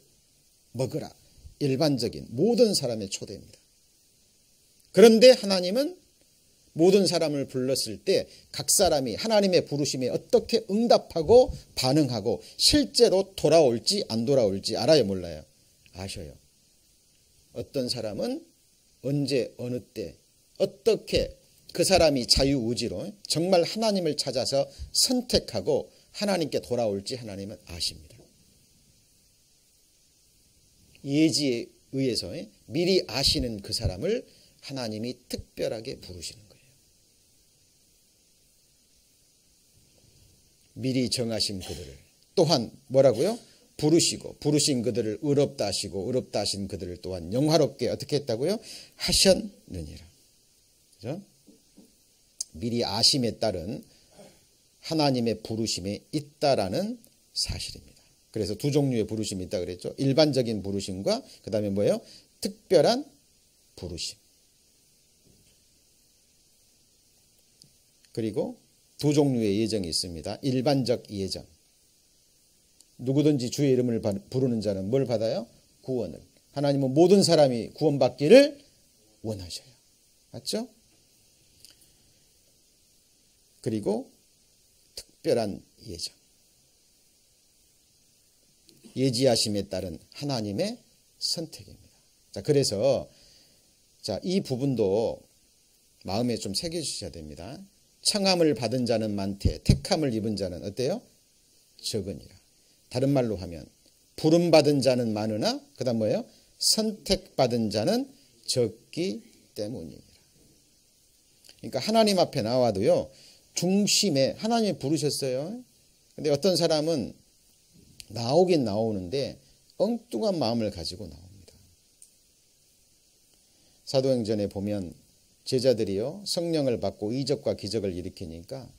먹으라. 일반적인 모든 사람의 초대입니다. 그런데 하나님은 모든 사람을 불렀을 때 각 사람이 하나님의 부르심에 어떻게 응답하고 반응하고 실제로 돌아올지 안 돌아올지 알아요, 몰라요? 아셔요. 어떤 사람은 언제 어느 때 어떻게 그 사람이 자유의지로 정말 하나님을 찾아서 선택하고 하나님께 돌아올지 하나님은 아십니다. 예지에 의해서 미리 아시는 그 사람을 하나님이 특별하게 부르시는 거예요. 미리 정하신 그들을 또한 뭐라고요? 부르시고 부르신 그들을 의롭다 하시고 의롭다 하신 그들을 또한 영화롭게 어떻게 했다고요? 하셨느니라. 그죠? 미리 아심에 따른 하나님의 부르심에 있다라는 사실입니다. 그래서 두 종류의 부르심이 있다 그랬죠. 일반적인 부르심과 그 다음에 뭐예요? 특별한 부르심. 그리고 두 종류의 예정이 있습니다. 일반적 예정. 누구든지 주의 이름을 부르는 자는 뭘 받아요? 구원을. 하나님은 모든 사람이 구원받기를 원하셔요. 맞죠? 그리고 특별한 예정. 예지하심에 따른 하나님의 선택입니다. 자, 그래서 이 부분도 마음에 좀 새겨주셔야 됩니다. 청함을 받은 자는 많되 택함을 입은 자는 어때요? 적으니라. 다른 말로 하면 부름받은 자는 많으나 그 다음 뭐예요? 선택받은 자는 적기 때문이니라. 그러니까 하나님 앞에 나와도요. 중심에 하나님이 부르셨어요. 근데 어떤 사람은 나오긴 나오는데 엉뚱한 마음을 가지고 나옵니다. 사도행전에 보면 제자들이요. 성령을 받고 이적과 기적을 일으키니까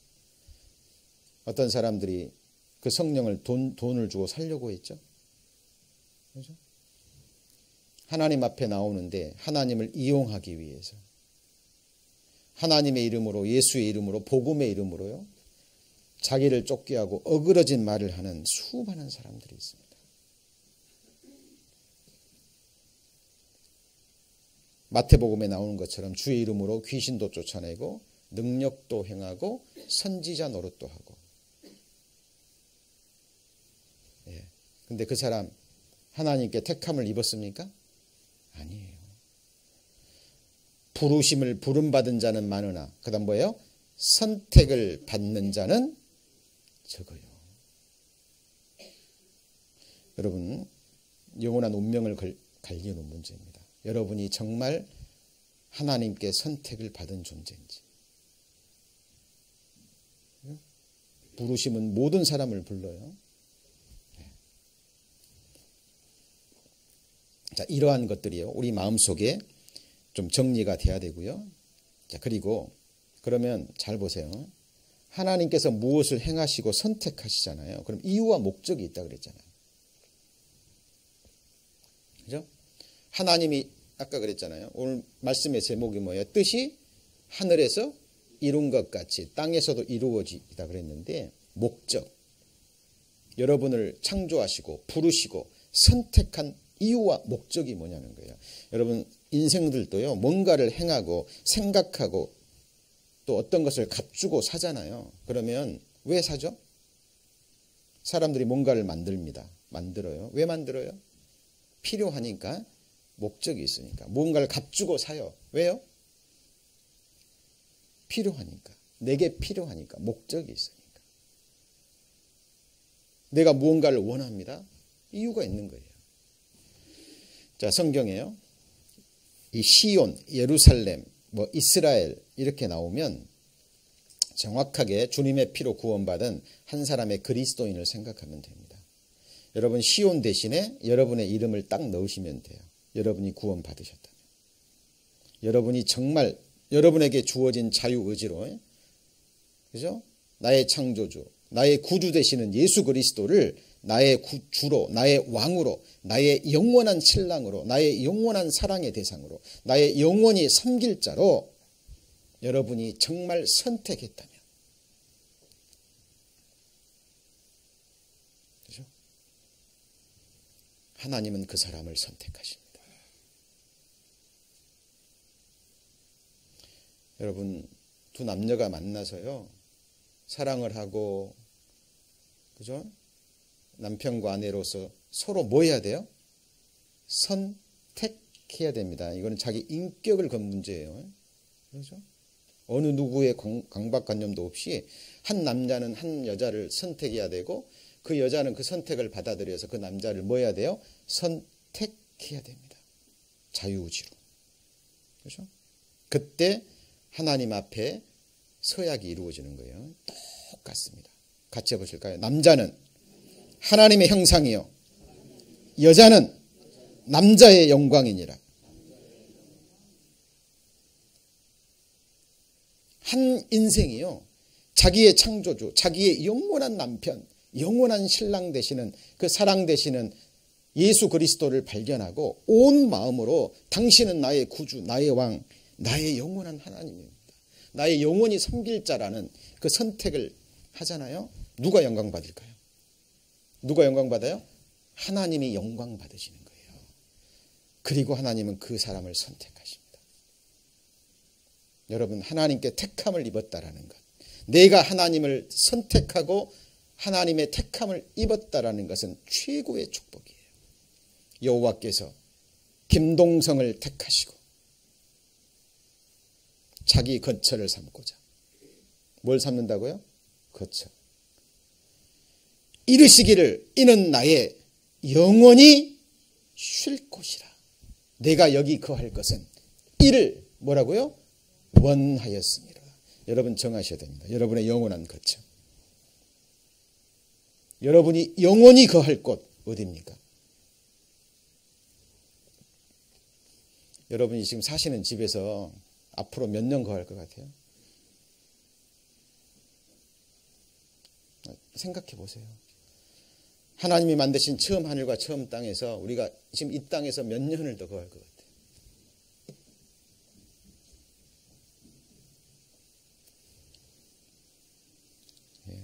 어떤 사람들이 그 성령을 돈을 주고 살려고 했죠. 그렇죠? 하나님 앞에 나오는데 하나님을 이용하기 위해서 하나님의 이름으로 예수의 이름으로 복음의 이름으로요. 자기를 쫓게 하고 어그러진 말을 하는 수많은 사람들이 있습니다. 마태복음에 나오는 것처럼 주의 이름으로 귀신도 쫓아내고 능력도 행하고 선지자 노릇도 하고. 예. 근데 그 사람 하나님께 택함을 입었습니까? 아니에요. 부르심을 부름받은 자는 많으나 그 다음 뭐예요? 선택을 받는 자는 적어요. 여러분 영원한 운명을 갈리는 문제입니다. 여러분이 정말 하나님께 선택을 받은 존재인지. 부르심은 모든 사람을 불러요. 자, 이러한 것들이요. 우리 마음속에 좀 정리가 돼야 되고요. 자, 그리고 그러면 잘 보세요. 하나님께서 무엇을 행하시고 선택하시잖아요. 그럼 이유와 목적이 있다고 그랬잖아요. 그죠? 하나님이 아까 그랬잖아요. 오늘 말씀의 제목이 뭐예요? 뜻이 하늘에서 이룬 것 같이 땅에서도 이루어지다 그랬는데 목적. 여러분을 창조하시고 부르시고 선택한 이유와 목적이 뭐냐는 거예요. 여러분 인생들도요. 뭔가를 행하고 생각하고 또 어떤 것을 값주고 사잖아요. 그러면 왜 사죠? 사람들이 뭔가를 만듭니다. 만들어요. 왜 만들어요? 필요하니까. 목적이 있으니까. 뭔가를 값주고 사요. 왜요? 필요하니까. 내게 필요하니까. 목적이 있으니까. 내가 무언가를 원합니다. 이유가 있는 거예요. 자, 성경에요. 이 시온, 예루살렘, 이스라엘 이렇게 나오면 정확하게 주님의 피로 구원받은 한 사람의 그리스도인을 생각하면 됩니다. 여러분 시온 대신에 여러분의 이름을 딱 넣으시면 돼요. 여러분이 구원 받으셨다면. 여러분이 정말 여러분에게 주어진 자유의지로, 그죠? 나의 창조주, 나의 구주 되시는 예수 그리스도를 나의 주로, 나의 왕으로, 나의 영원한 신랑으로, 나의 영원한 사랑의 대상으로, 나의 영원히 섬길 자로 여러분이 정말 선택했다면, 그죠? 하나님은 그 사람을 선택하십니다. 여러분, 두 남녀가 만나서요, 사랑을 하고, 그죠? 남편과 아내로서 서로 뭐 해야 돼요? 선택해야 됩니다. 이거는 자기 인격을 건 문제예요. 그렇죠? 어느 누구의 강박관념도 없이 한 남자는 한 여자를 선택해야 되고, 그 여자는 그 선택을 받아들여서 그 남자를 뭐 해야 돼요? 선택해야 됩니다. 자유의지로. 그렇죠? 그때 하나님 앞에 서약이 이루어지는 거예요. 똑같습니다. 같이 해보실까요? 남자는 하나님의 형상이요, 여자는 남자의 영광이니라. 한 인생이요, 자기의 창조주, 자기의 영원한 남편, 영원한 신랑 되시는, 그 사랑 되시는 예수 그리스도를 발견하고 온 마음으로 당신은 나의 구주, 나의 왕, 나의 영원한 하나님입니다, 나의 영원히 섬길 자라는 그 선택을 하잖아요. 누가 영광 받을까요? 누가 영광 받아요? 하나님이 영광 받으시는 거예요. 그리고 하나님은 그 사람을 선택하십니다. 여러분, 하나님께 택함을 입었다라는 것, 내가 하나님을 선택하고 하나님의 택함을 입었다라는 것은 최고의 축복이에요. 여호와께서 김동성을 택하시고 자기 거처를 삼고자. 뭘 삼는다고요? 거처. 이르시기를 이는 나의 영원히 쉴 곳이라. 내가 여기 거할 것은 이를 뭐라고요? 원하였습니다. 여러분 정하셔야 됩니다. 여러분의 영원한 거처. 여러분이 영원히 거할 곳 어디입니까? 여러분이 지금 사시는 집에서 앞으로 몇 년 거할 것 같아요? 생각해 보세요. 하나님이 만드신 처음 하늘과 처음 땅에서 우리가 지금 이 땅에서 몇 년을 더 거할 것 같아요? 예.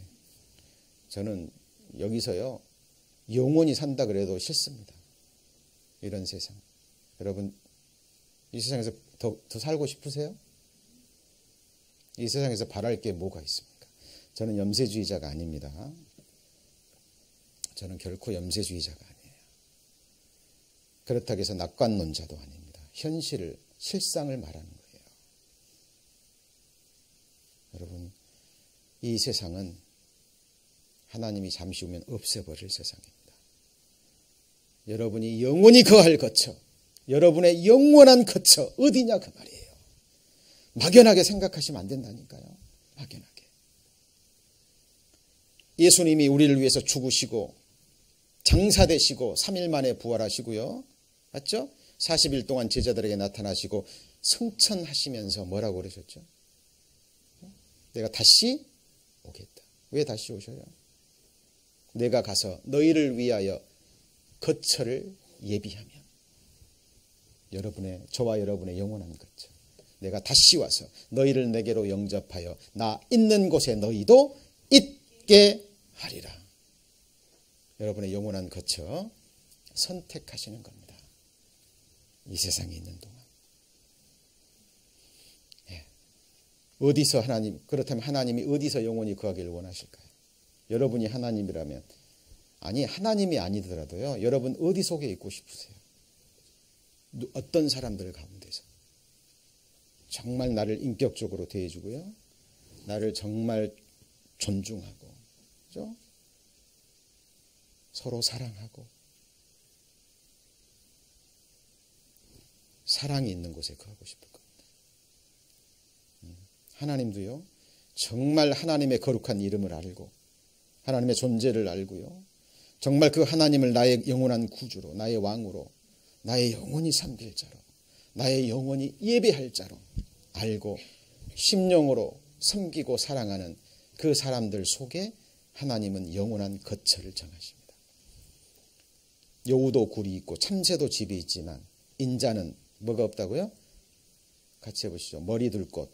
저는 여기서요, 영원히 산다 그래도 싫습니다. 이런 세상. 여러분, 이 세상에서 더 살고 싶으세요? 이 세상에서 바랄 게 뭐가 있습니까? 저는 염세주의자가 아닙니다. 저는 결코 염세주의자가 아니에요. 그렇다고 해서 낙관론자도 아닙니다. 현실을, 실상을 말하는 거예요. 여러분, 이 세상은 하나님이 잠시 후면 없애버릴 세상입니다. 여러분이 영원히 거할 거처, 여러분의 영원한 거처 어디냐 그 말이에요. 막연하게 생각하시면 안 된다니까요. 막연하게. 예수님이 우리를 위해서 죽으시고 장사되시고 3일 만에 부활하시고요. 맞죠? 40일 동안 제자들에게 나타나시고 승천하시면서 뭐라고 그러셨죠? 내가 다시 오겠다. 왜 다시 오셔요? 내가 가서 너희를 위하여 거처를 예비하면, 저와 여러분의 영원한 거처, 내가 다시 와서 너희를 내게로 영접하여 나 있는 곳에 너희도 있게 하리라. 여러분의 영원한 거처 선택하시는 겁니다. 이 세상에 있는 동안. 예. 어디서 그렇다면 하나님이 어디서 영원히 거하기를 원하실까요? 여러분이 하나님이라면, 아니 하나님이 아니더라도요, 여러분 어디 속에 있고 싶으세요? 어떤 사람들 가운데서 정말 나를 인격적으로 대해주고요, 나를 정말 존중하고, 그죠? 서로 사랑하고, 사랑이 있는 곳에 거하고 싶을 겁니다. 하나님도요, 정말 하나님의 거룩한 이름을 알고 하나님의 존재를 알고요, 정말 그 하나님을 나의 영원한 구주로, 나의 왕으로, 나의 영원히 섬길 자로, 나의 영원히 예배할 자로 알고 심령으로 섬기고 사랑하는 그 사람들 속에 하나님은 영원한 거처를 정하십니다. 여우도 굴이 있고 참새도 집이 있지만 인자는 뭐가 없다고요? 같이 해보시죠. 머리 둘 곳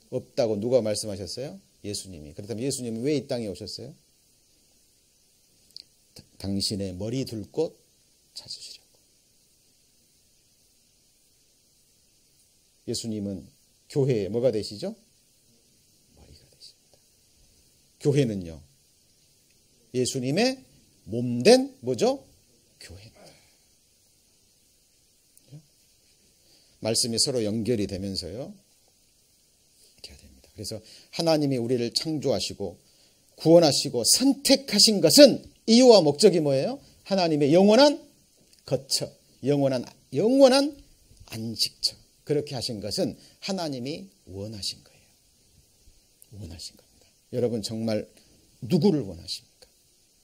없다고 누가 말씀하셨어요? 예수님이. 그렇다면 예수님이 왜 이 땅에 오셨어요? 당신의 머리 둘 곳 찾으시려고. 예수님은 교회에 뭐가 되시죠? 머리가 되십니다. 교회는요, 예수님의 몸된 뭐죠? 교회입니다. 말씀이 서로 연결이 되면서요, 이렇게 됩니다. 그래서 하나님이 우리를 창조하시고 구원하시고 선택하신 것은 이유와 목적이 뭐예요? 하나님의 영원한 거처, 영원한 안식처. 그렇게 하신 것은 하나님이 원하신 거예요. 원하신 겁니다. 여러분 정말 누구를 원하십니까?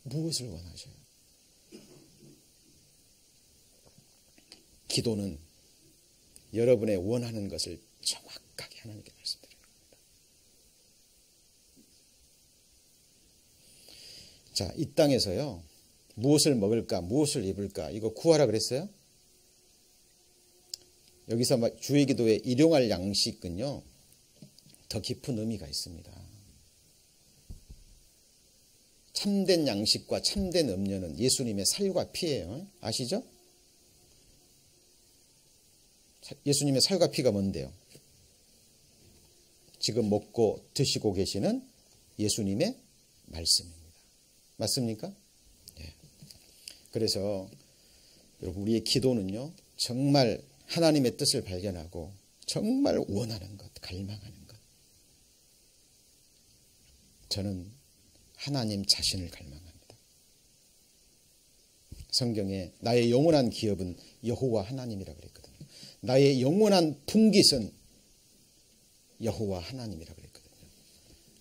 무엇을 원하셔요? 기도는 여러분의 원하는 것을 정확하게 하나님께 말씀드리는 겁니다. 자, 이 땅에서요, 무엇을 먹을까, 무엇을 입을까, 이거 구하라 그랬어요? 여기서 주의 기도에 일용할 양식은요, 더 깊은 의미가 있습니다. 참된 양식과 참된 음료는 예수님의 살과 피예요. 아시죠? 예수님의 살과 피가 뭔데요? 지금 먹고 드시고 계시는 예수님의 말씀입니다. 맞습니까? 네. 그래서 여러분, 우리의 기도는요, 정말 하나님의 뜻을 발견하고 정말 원하는 것, 갈망하는 것. 저는 하나님 자신을 갈망합니다. 성경에 나의 영원한 기업은 여호와 하나님이라 그랬거든요. 나의 영원한 분깃은 여호와 하나님이라 그랬거든요.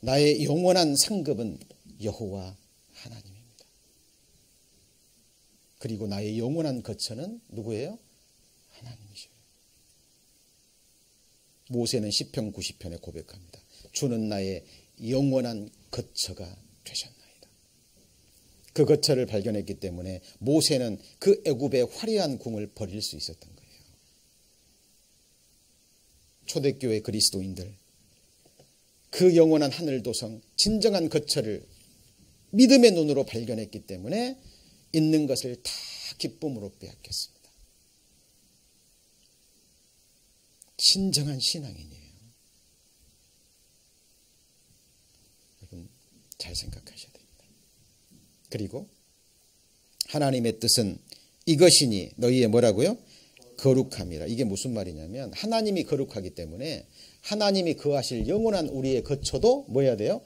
나의 영원한 상급은 여호와 하나님입니다. 그리고 나의 영원한 거처는 누구예요? 하나님이셔요. 모세는 시편 90편에 고백합니다. 주는 나의 영원한 거처가 되셨나이다. 그 거처를 발견했기 때문에 모세는 그 애굽의 화려한 궁을 버릴 수 있었던 거예요. 초대교회 그리스도인들, 그 영원한 하늘도성, 진정한 거처를 믿음의 눈으로 발견했기 때문에 있는 것을 다 기쁨으로 빼앗겼습니다. 진정한 신앙인이에요. 여러분 잘 생각하셔야 됩니다. 그리고 하나님의 뜻은 이것이니 너희의 뭐라고요? 거룩함이라. 이게 무슨 말이냐면 하나님이 거룩하기 때문에 하나님이 거하실 영원한 우리의 거처도 뭐 해야 돼요?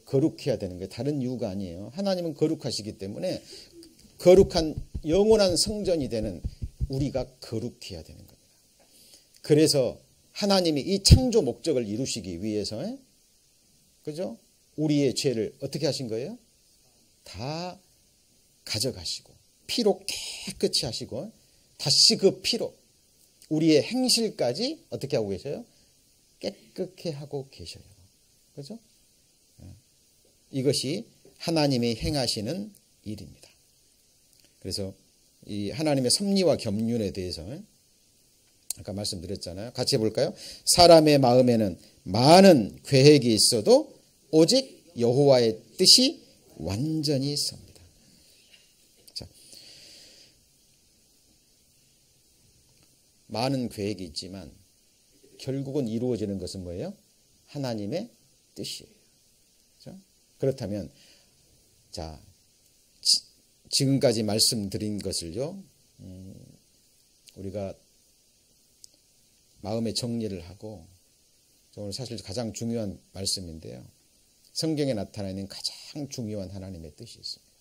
거룩해야 되는 거예요. 다른 이유가 아니에요. 하나님은 거룩하시기 때문에 거룩한 영원한 성전이 되는 우리가 거룩해야 되는 겁니다. 그래서 하나님이 이 창조 목적을 이루시기 위해서, 그죠? 우리의 죄를 어떻게 하신 거예요? 다 가져가시고 피로 깨끗이 하시고 다시 그 피로 우리의 행실까지 어떻게 하고 계셔요? 깨끗게 하고 계셔요. 그죠? 이것이 하나님이 행하시는 일입니다. 그래서 이 하나님의 섭리와 겸륜에 대해서 아까 말씀드렸잖아요. 같이 해볼까요? 사람의 마음에는 많은 계획이 있어도 오직 여호와의 뜻이 완전히 섭니다. 자, 많은 계획이 있지만 결국은 이루어지는 것은 뭐예요? 하나님의 뜻이에요. 그렇죠? 그렇다면 자, 지금까지 말씀드린 것을요, 우리가 마음의 정리를 하고, 오늘 사실 가장 중요한 말씀인데요, 성경에 나타나는 가장 중요한 하나님의 뜻이 있습니다.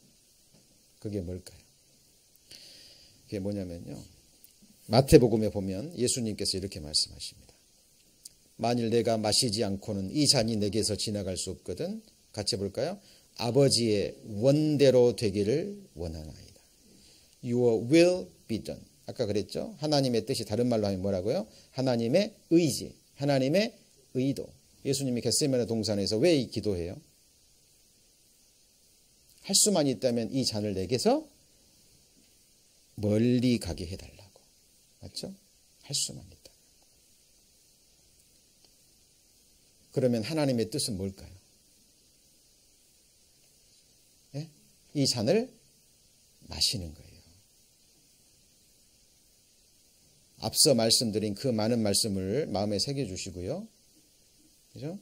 그게 뭘까요? 그게 뭐냐면요, 마태복음에 보면 예수님께서 이렇게 말씀하십니다. 만일 내가 마시지 않고는 이 잔이 내게서 지나갈 수 없거든. 같이 볼까요? 아버지의 원대로 되기를 원하나이다. Your will be done. 아까 그랬죠? 하나님의 뜻이 다른 말로 하면 뭐라고요? 하나님의 의지, 하나님의 의도. 예수님이 겟세마네 동산에서 왜 이 기도해요? 할 수만 있다면 이 잔을 내게서 멀리 가게 해달라고. 맞죠? 할 수만 있다. 그러면 하나님의 뜻은 뭘까요? 예? 이 잔을 마시는 거예요. 앞서 말씀드린 그 많은 말씀을 마음에 새겨주시고요. 그죠?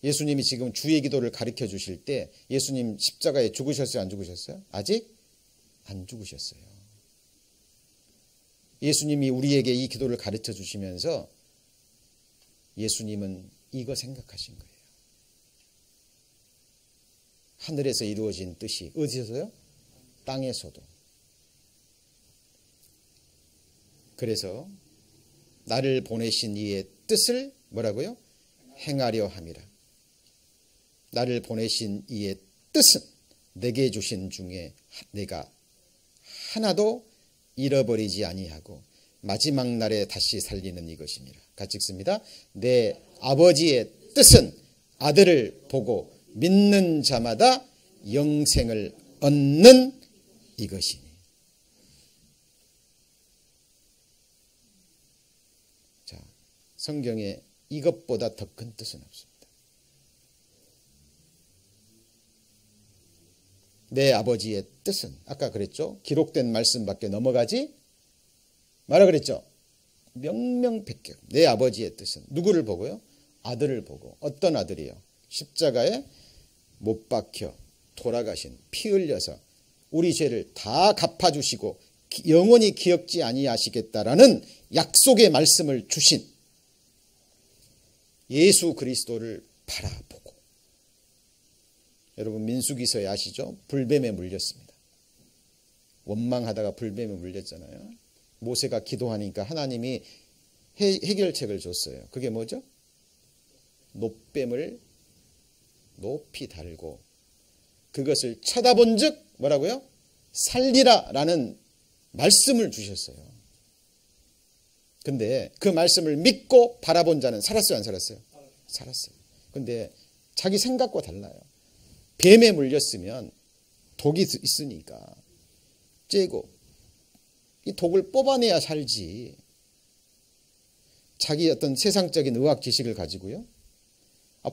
예수님이 지금 주의 기도를 가르쳐 주실 때 예수님 십자가에 죽으셨어요? 안 죽으셨어요? 아직 안 죽으셨어요. 예수님이 우리에게 이 기도를 가르쳐 주시면서 예수님은 이거 생각하신 거예요. 하늘에서 이루어진 뜻이 어디서요? 땅에서도. 그래서 나를 보내신 이의 뜻을 뭐라고요? 행하려 함이라. 나를 보내신 이의 뜻은 내게 주신 중에 내가 하나도 잃어버리지 아니하고 마지막 날에 다시 살리는 이것이니라. 같이 읽습니다. 내 아버지의 뜻은 아들을 보고 믿는 자마다 영생을 얻는 이것이니. 자, 성경에 이것보다 더 큰 뜻은 없습니다. 내 아버지의 뜻은 아까 그랬죠. 기록된 말씀밖에 넘어가지 말아 그랬죠. 명명백백. 내 아버지의 뜻은 누구를 보고요? 아들을 보고. 어떤 아들이요? 십자가에 못 박혀 돌아가신 피 흘려서 우리 죄를 다 갚아주시고 영원히 기억지 아니하시겠다라는 약속의 말씀을 주신 예수 그리스도를 바라보고. 여러분 민수기서에 아시죠? 불뱀에 물렸습니다. 원망하다가 불뱀에 물렸잖아요. 모세가 기도하니까 하나님이 해결책을 줬어요. 그게 뭐죠? 놋뱀을 높이 달고 그것을 쳐다본 즉 뭐라고요? 살리라 라는 말씀을 주셨어요. 근데 그 말씀을 믿고 바라본 자는 살았어요? 안 살았어요? 살았어요. 근데 자기 생각과 달라요. 뱀에 물렸으면 독이 있으니까 째고 이 독을 뽑아내야 살지. 자기 어떤 세상적인 의학 지식을 가지고요.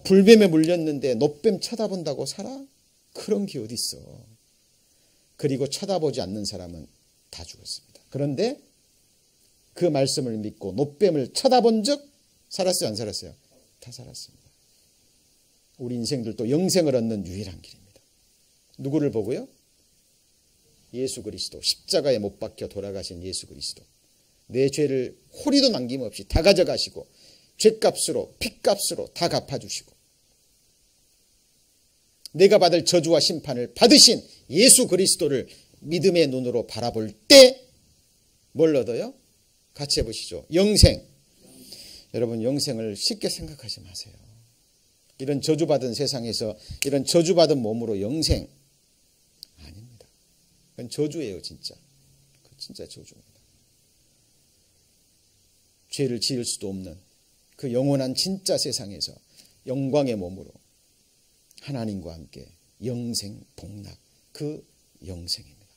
불뱀에 물렸는데 놋뱀 쳐다본다고 살아? 그런 게 어디 있어. 그리고 쳐다보지 않는 사람은 다 죽었습니다. 그런데 그 말씀을 믿고 놋뱀을 쳐다본 즉 살았어요? 안 살았어요? 다 살았습니다. 우리 인생들도 영생을 얻는 유일한 길입니다. 누구를 보고요? 예수 그리스도. 십자가에 못 박혀 돌아가신 예수 그리스도. 내 죄를 호리도 남김없이 다 가져가시고 죄값으로 피값으로 다 갚아주시고 내가 받을 저주와 심판을 받으신 예수 그리스도를 믿음의 눈으로 바라볼 때 뭘 얻어요? 같이 해보시죠. 영생. 여러분 영생을 쉽게 생각하지 마세요. 이런 저주받은 세상에서 이런 저주받은 몸으로 영생 아닙니다. 그건 저주예요. 진짜. 진짜 저주입니다. 죄를 지을 수도 없는 그 영원한 진짜 세상에서 영광의 몸으로 하나님과 함께 영생 복락, 그 영생입니다.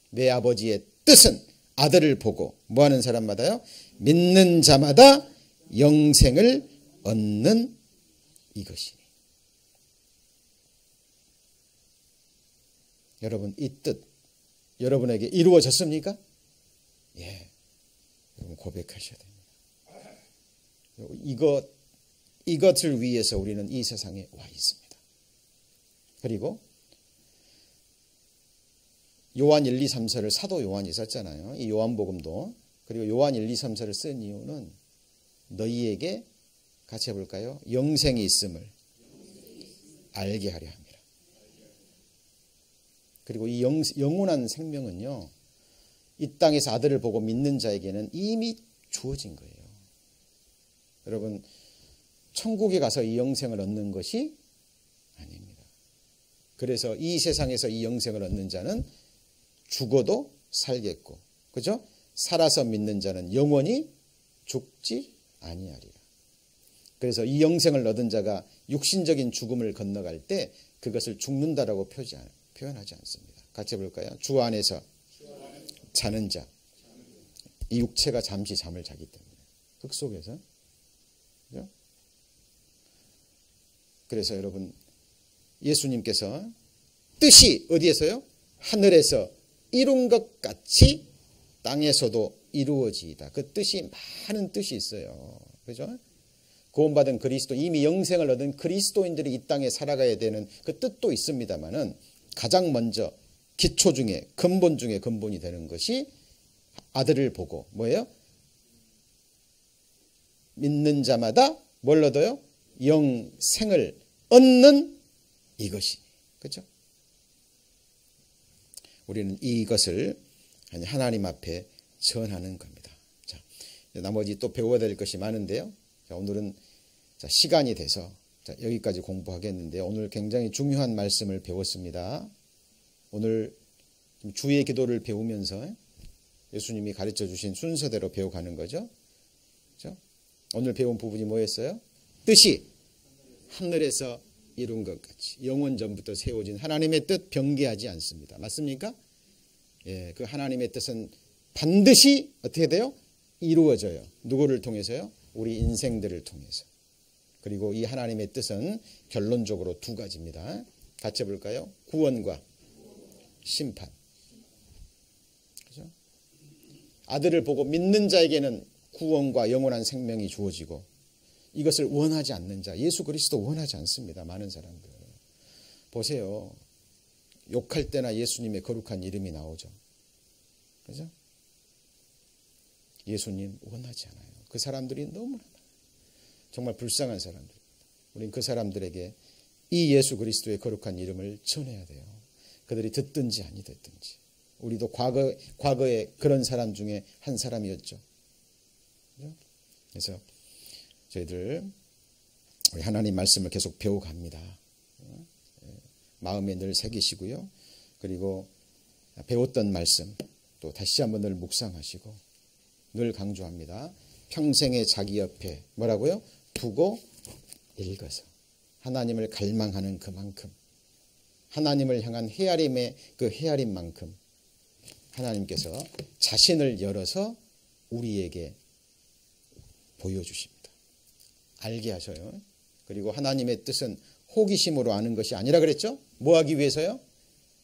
내 아버지의 뜻은 아들을 보고 뭐하는 사람마다요? 믿는 자마다 영생을 얻는 이것이니. 여러분 이 뜻 여러분에게 이루어졌습니까? 예, 여러분 고백하셔야 됩니다. 이것을 위해서 우리는 이 세상에 와 있습니다. 그리고 요한 1, 2, 3서를 사도 요한이 썼잖아요. 이 요한복음도. 그리고 요한 1, 2, 3서를 쓴 이유는 너희에게 같이 해볼까요? 영생이 있음을 알게 하려 합니다. 그리고 이 영원한 생명은요, 이 땅에서 아들을 보고 믿는 자에게는 이미 주어진 거예요. 여러분, 천국에 가서 이 영생을 얻는 것이 아닙니다. 그래서 이 세상에서 이 영생을 얻는 자는 죽어도 살겠고, 그죠? 살아서 믿는 자는 영원히 죽지 아니하리라. 그래서 이 영생을 얻은 자가 육신적인 죽음을 건너갈 때 그것을 죽는다라고 표현하지 않습니다. 같이 볼까요? 주 안에서 자는 자. 이 육체가 잠시 잠을 자기 때문에. 흙 속에서. 그죠? 그래서 여러분, 예수님께서 뜻이 어디에서요? 하늘에서 이룬 것 같이 땅에서도 이루어지이다. 그 뜻이 많은 뜻이 있어요. 그죠? 구원받은 그리스도, 이미 영생을 얻은 그리스도인들이 이 땅에 살아가야 되는 그 뜻도 있습니다만은 가장 먼저 기초 중에 근본 중에 근본이 되는 것이 아들을 보고 뭐예요? 믿는 자마다 뭘 얻어요? 영생을 얻는 이것이. 그렇죠? 우리는 이것을 하나님 앞에 전하는 겁니다. 자, 나머지 또 배워야 될 것이 많은데요. 자, 오늘은 시간이 돼서 여기까지 공부하겠는데요. 오늘 굉장히 중요한 말씀을 배웠습니다. 오늘 주의 기도를 배우면서 예수님이 가르쳐 주신 순서대로 배워가는 거죠. 그렇죠? 오늘 배운 부분이 뭐였어요? 뜻이 하늘에서 이룬 것 같이 영원 전부터 세워진 하나님의 뜻 변개하지 않습니다. 맞습니까? 예, 그 하나님의 뜻은 반드시 어떻게 돼요? 이루어져요. 누구를 통해서요? 우리 인생들을 통해서. 그리고 이 하나님의 뜻은 결론적으로 두 가지입니다. 같이 볼까요? 구원과 심판. 그죠? 아들을 보고 믿는 자에게는 구원과 영원한 생명이 주어지고 이것을 원하지 않는 자, 예수 그리스도 원하지 않습니다. 많은 사람들. 보세요. 욕할 때나 예수님의 거룩한 이름이 나오죠. 그죠? 예수님 원하지 않아요. 그 사람들이 너무나 많아요. 정말 불쌍한 사람들. 우린 그 사람들에게 이 예수 그리스도의 거룩한 이름을 전해야 돼요. 그들이 듣든지 아니 듣든지. 우리도 과거에 그런 사람 중에 한 사람이었죠. 그죠? 그래서 저희들 우리 하나님 말씀을 계속 배워갑니다. 마음에 늘 새기시고요. 그리고 배웠던 말씀 또 다시 한번 늘 묵상하시고 늘 강조합니다. 평생에 자기 옆에 뭐라고요? 두고 읽어서 하나님을 갈망하는 그만큼 하나님을 향한 헤아림의 그 헤아림만큼 하나님께서 자신을 열어서 우리에게 보여주십니다. 알게 하셔요. 그리고 하나님의 뜻은 호기심으로 아는 것이 아니라 그랬죠? 뭐 하기 위해서요?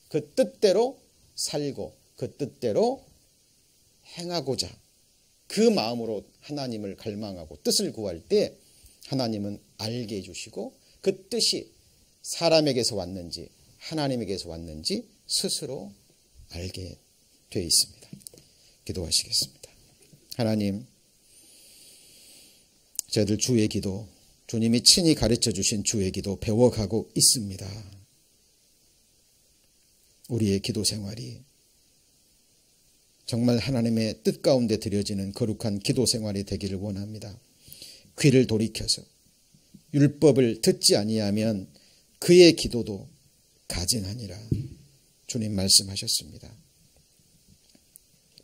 그 뜻대로 살고 그 뜻대로 행하고자 그 마음으로 하나님을 갈망하고 뜻을 구할 때 하나님은 알게 해주시고 그 뜻이 사람에게서 왔는지 하나님에게서 왔는지 스스로 알게 되어 있습니다. 기도하시겠습니다. 하나님, 저희들 주의 기도, 주님이 친히 가르쳐 주신 주의 기도 배워가고 있습니다. 우리의 기도 생활이 정말 하나님의 뜻 가운데 드려지는 거룩한 기도 생활이 되기를 원합니다. 귀를 돌이켜서 율법을 듣지 아니하면 그의 기도도 가증하니라. 주님 말씀하셨습니다.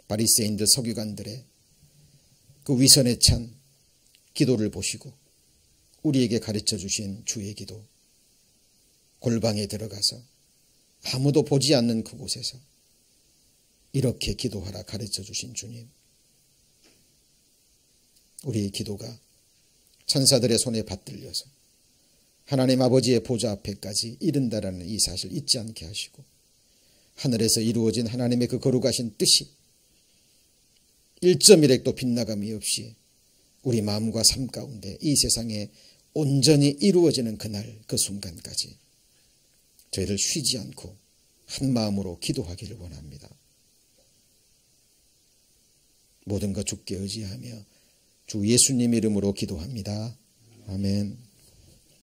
바리새인들 서기관들의 그 위선에 찬 기도를 보시고 우리에게 가르쳐 주신 주의 기도, 골방에 들어가서 아무도 보지 않는 그곳에서 이렇게 기도하라 가르쳐 주신 주님, 우리의 기도가 천사들의 손에 받들려서 하나님 아버지의 보좌 앞에까지 이른다라는 이 사실 잊지 않게 하시고 하늘에서 이루어진 하나님의 그 거룩하신 뜻이 1.1핵도 빗나감이 없이 우리 마음과 삶 가운데 이 세상에 온전히 이루어지는 그날 그 순간까지 저희를 쉬지 않고 한 마음으로 기도하기를 원합니다. 모든 것 주께 의지하며 주 예수님 이름으로 기도합니다. 아멘.